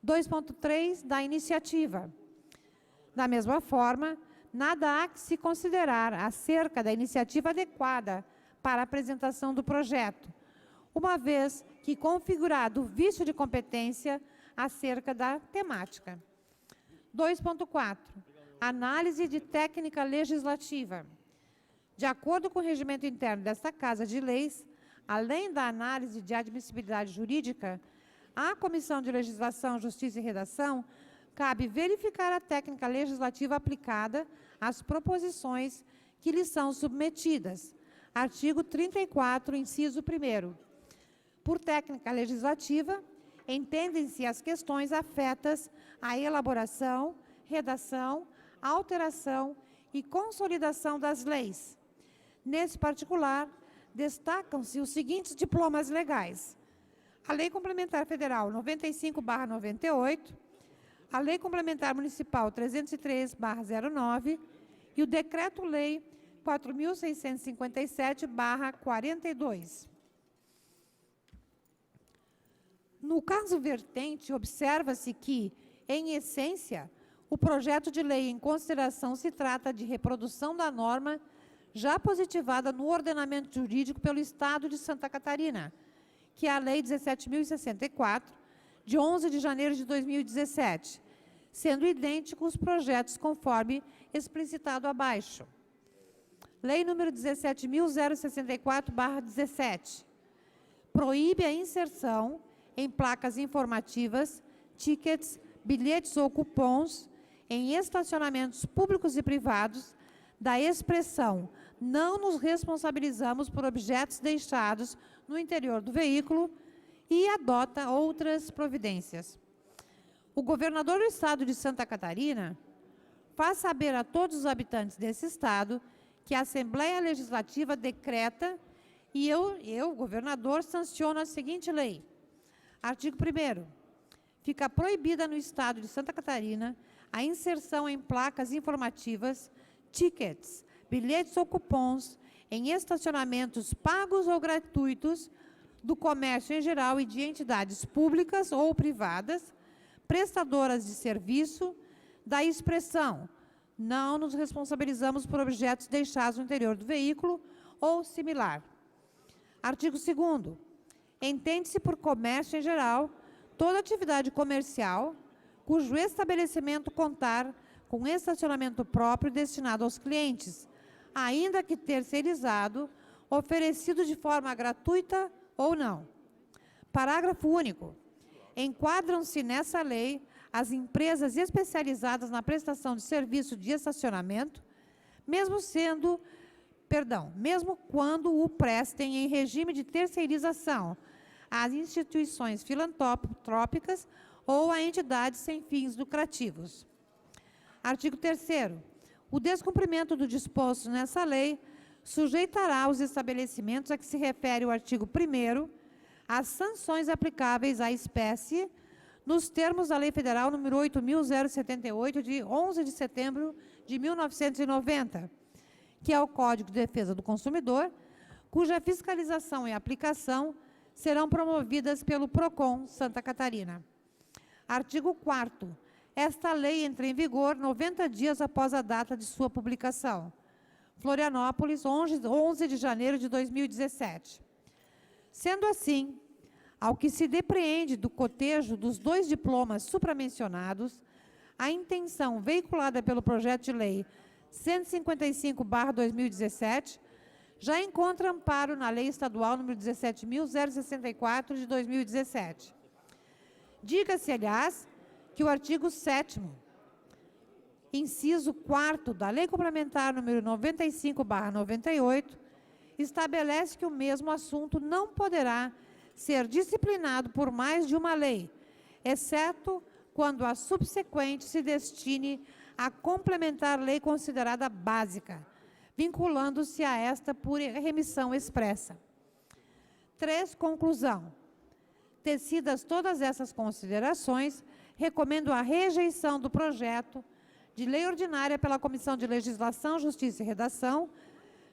2.3 da iniciativa. Da mesma forma, nada há que se considerar acerca da iniciativa adequada para a apresentação do projeto, uma vez que configurado o vício de competência acerca da temática. 2.4. Análise de técnica legislativa. De acordo com o regimento interno desta Casa de Leis, além da análise de admissibilidade jurídica, à Comissão de Legislação, Justiça e Redação cabe verificar a técnica legislativa aplicada às proposições que lhes são submetidas. Artigo 34, inciso 1º. Por técnica legislativa, entendem-se as questões afetas à elaboração, redação, alteração e consolidação das leis. Nesse particular, destacam-se os seguintes diplomas legais: a Lei Complementar Federal 95/98, a Lei Complementar Municipal 303/09 e o Decreto-Lei 4.657/42. No caso vertente, observa-se que, em essência, o projeto de lei em consideração se trata de reprodução da norma já positivada no ordenamento jurídico pelo Estado de Santa Catarina, que é a Lei 17.064, de 11 de janeiro de 2017, sendo idênticos os projetos conforme explicitado abaixo. Lei número 17.064/17, proíbe a inserção em placas informativas, tickets, bilhetes ou cupons em estacionamentos públicos e privados da expressão "não nos responsabilizamos por objetos deixados no interior do veículo" e adota outras providências. O governador do Estado de Santa Catarina faz saber a todos os habitantes desse Estado que a Assembleia Legislativa decreta e eu, governador, sanciono a seguinte lei. Artigo 1º. Fica proibida no Estado de Santa Catarina a inserção em placas informativas, tickets, bilhetes ou cupons em estacionamentos pagos ou gratuitos do comércio em geral e de entidades públicas ou privadas, prestadoras de serviço, da expressão não nos responsabilizamos por objetos deixados no interior do veículo ou similar. Artigo 2º. Entende-se por comércio em geral toda atividade comercial cujo estabelecimento contar com estacionamento próprio destinado aos clientes, ainda que terceirizado, oferecido de forma gratuita ou não. Parágrafo único. Enquadram-se nessa lei as empresas especializadas na prestação de serviço de estacionamento, mesmo quando o prestem em regime de terceirização às instituições filantrópicas ou a entidades sem fins lucrativos. Artigo 3º. O descumprimento do disposto nessa lei sujeitará os estabelecimentos a que se refere o artigo 1º às sanções aplicáveis à espécie nos termos da Lei Federal nº 8.078, de 11 de setembro de 1990, que é o Código de Defesa do Consumidor, cuja fiscalização e aplicação serão promovidas pelo PROCON Santa Catarina. Artigo 4º. Esta lei entra em vigor 90 dias após a data de sua publicação. Florianópolis, 11 de janeiro de 2017. Sendo assim, ao que se depreende do cotejo dos 2 diplomas supramencionados, a intenção veiculada pelo projeto de lei 155/2017 já encontra amparo na Lei Estadual nº 17.064, de 2017. Diga-se, aliás, que o artigo 7º, inciso 4º da Lei Complementar nº 95/98, estabelece que o mesmo assunto não poderá ser disciplinado por mais de uma lei, exceto quando a subsequente se destine a complementar lei considerada básica, vinculando-se a esta por remissão expressa. 3. Conclusão. Tecidas todas essas considerações, recomendo a rejeição do projeto de lei ordinária pela Comissão de Legislação, Justiça e Redação,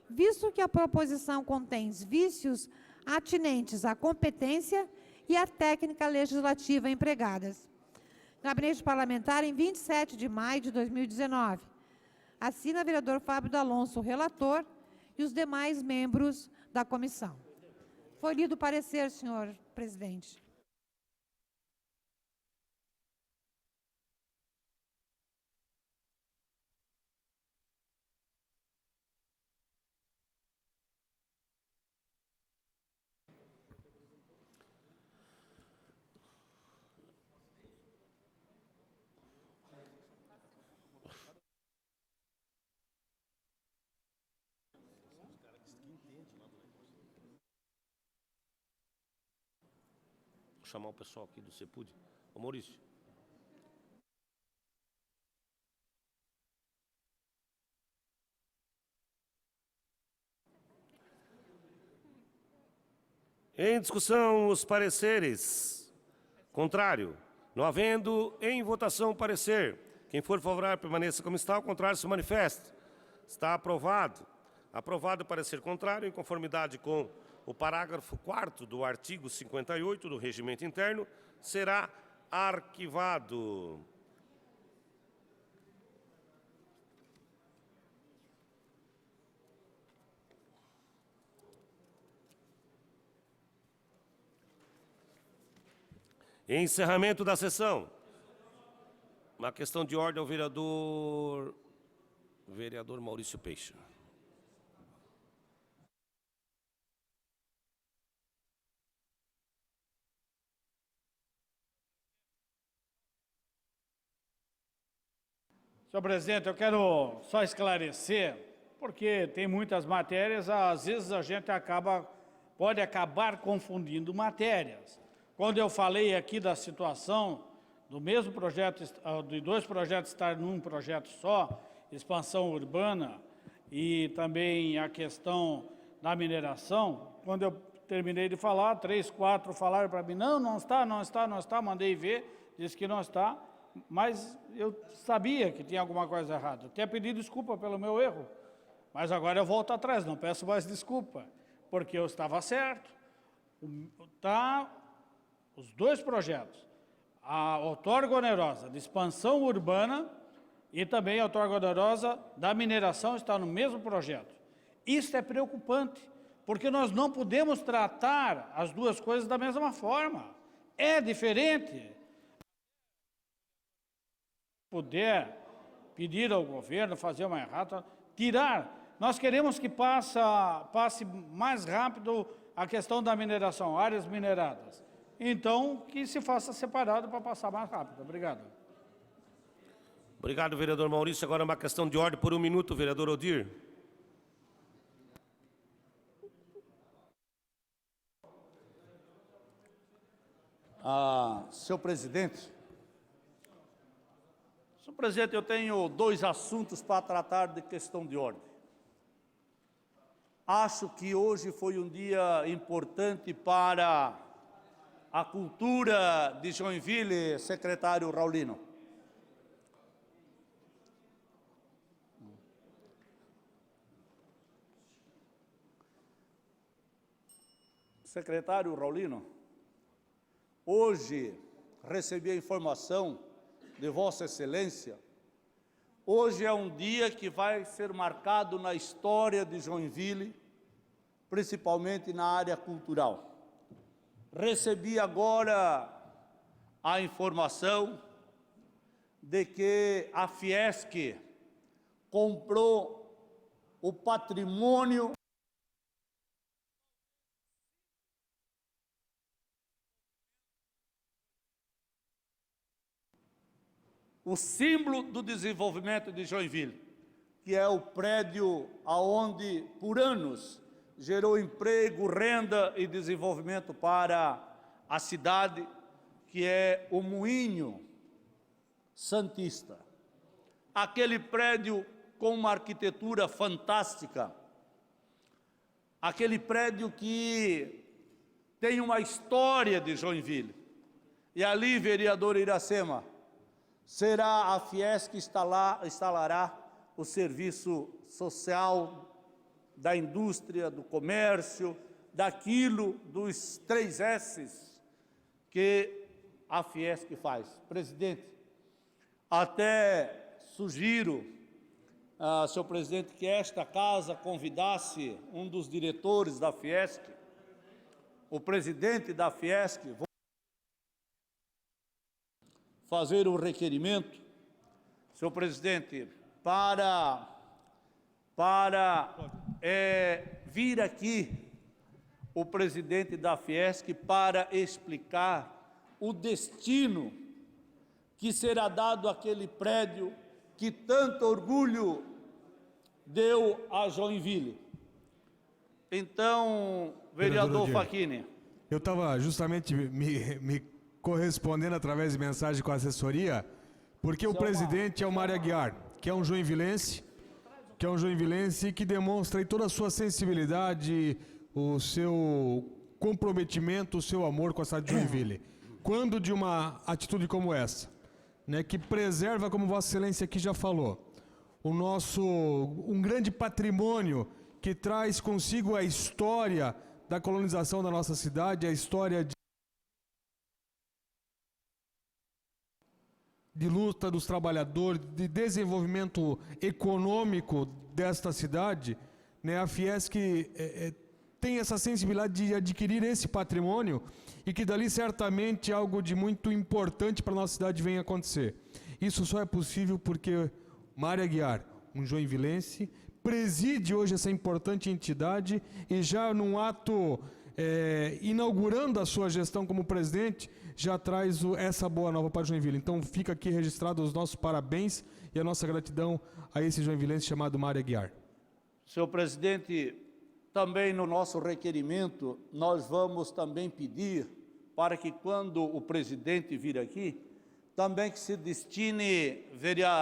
visto que a proposição contém vícios atinentes à competência e à técnica legislativa empregadas. Gabinete Parlamentar, em 27 de maio de 2019. Assina o vereador Fábio D'Alonso, relator, e os demais membros da comissão. Foi lido o parecer, senhor presidente.
Vou chamar o pessoal aqui do CEPUD. Ô, Maurício. Em discussão, os pareceres. Contrário. Não havendo em votação parecer. Quem for favorável, permaneça como está. O contrário, se manifeste. Está aprovado. Aprovado o parecer contrário, em conformidade com o parágrafo 4º do artigo 58 do Regimento Interno, será arquivado. Encerramento da sessão. Uma questão de ordem ao vereador Maurício Peixe.
Senhor presidente, eu quero só esclarecer, porque tem muitas matérias, às vezes a gente pode acabar confundindo matérias. quando eu falei aqui da situação do mesmo projeto, de dois projetos estar num projeto só, expansão urbana e também a questão da mineração, quando eu terminei de falar, 3, 4 falaram para mim, não está, mandei ver, disse que não está, mas eu sabia que tinha alguma coisa errada. Eu tinha pedido desculpa pelo meu erro, mas agora eu volto atrás, não peço mais desculpa, porque eu estava certo. Os dois projetos, a outorga onerosa de expansão urbana e também a outorga onerosa da mineração está no mesmo projeto. Isso é preocupante, porque nós não podemos tratar as duas coisas da mesma forma. É diferente. Puder pedir ao governo fazer uma errata, tirar. Nós queremos que passe mais rápido a questão da mineração, áreas mineradas. Então, que se faça separado para passar mais rápido. Obrigado.
Obrigado, vereador Maurício. Agora uma questão de ordem por 1 minuto, vereador Odir.
Senhor presidente, eu tenho 2 assuntos para tratar de questão de ordem. Acho que hoje foi um dia importante para a cultura de Joinville, secretário Raulino. Secretário Raulino, hoje recebi a informação de Vossa Excelência. Hoje é um dia que vai ser marcado na história de Joinville, principalmente na área cultural. Recebi agora a informação de que a Fiesc comprou o patrimônio o símbolo do desenvolvimento de Joinville, que é o prédio aonde, por anos, gerou emprego, renda e desenvolvimento para a cidade, que é o Moinho Santista. Aquele prédio com uma arquitetura fantástica, aquele prédio que tem uma história de Joinville. E ali, vereador Iracema, será a Fiesc que instalará o serviço social da indústria, do comércio, daquilo dos 3 S's que a Fiesc faz. Presidente, até sugiro, senhor presidente, que esta casa convidasse um dos diretores da Fiesc, o presidente da Fiesc, fazer um requerimento, senhor presidente, para vir aqui o presidente da Fiesc para explicar o destino que será dado àquele prédio que tanto orgulho deu a Joinville. Então, vereador Facchini.
Eu estava justamente me correspondendo através de mensagem com a assessoria, porque o presidente é o Mário Aguiar, que é um joinvilense, que demonstra aí toda a sua sensibilidade, o seu comprometimento, o seu amor com a cidade de Joinville. Quando de uma atitude como essa, né, que preserva, como Vossa Excelência aqui já falou, um grande patrimônio que traz consigo a história da colonização da nossa cidade, a história de luta dos trabalhadores, de desenvolvimento econômico desta cidade, né, a Fiesc tem essa sensibilidade de adquirir esse patrimônio e que dali certamente algo de muito importante para a nossa cidade venha acontecer. Isso só é possível porque Mário Aguiar, um joinvilense, preside hoje essa importante entidade e já num ato inaugurando a sua gestão como presidente, já traz essa boa nova para Joinville. Então fica aqui registrado os nossos parabéns e a nossa gratidão a esse joinvilense chamado Mário Aguiar.
Senhor presidente, também no nosso requerimento, nós vamos também pedir para que quando o presidente vir aqui, também que se destine,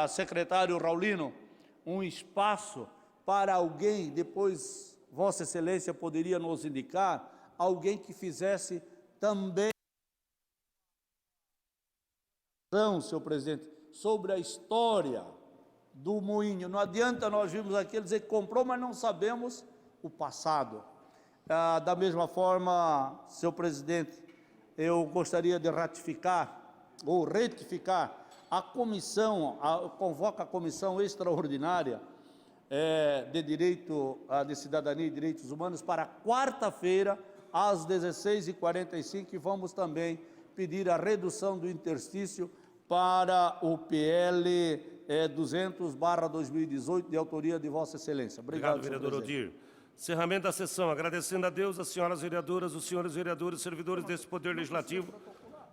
secretário Raulino, um espaço para alguém, depois Vossa Excelência poderia nos indicar, alguém que fizesse também, senhor presidente, sobre a história do moinho. Não adianta nós virmos aqui dizer que comprou, mas não sabemos o passado. Da mesma forma, senhor presidente, eu gostaria de ratificar ou retificar a comissão, convoca a comissão extraordinária de Cidadania e Direitos Humanos para quarta-feira, às 16h45, e vamos também pedir a redução do interstício para o PL 200/2018, de autoria de Vossa Excelência. Obrigado,
vereador Odir. Encerramento da sessão. Agradecendo a Deus, as senhoras vereadoras, os senhores vereadores, servidores desse Poder Legislativo,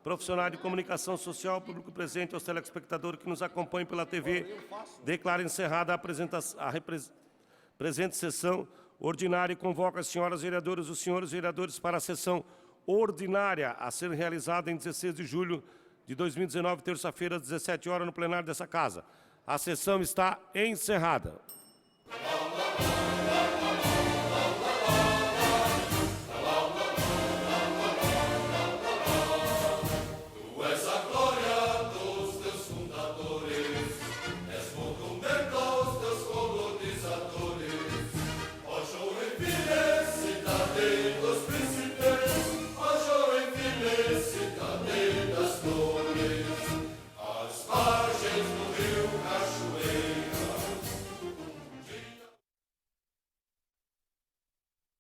profissionais de comunicação social, público presente, aos telespectadores que nos acompanham pela TV, declaro encerrada a presente sessão ordinária e convoco as senhoras vereadoras e os senhores vereadores para a sessão ordinária a ser realizada em 16 de julho de 2019, terça-feira, às 17 horas, no plenário dessa casa. A sessão está encerrada.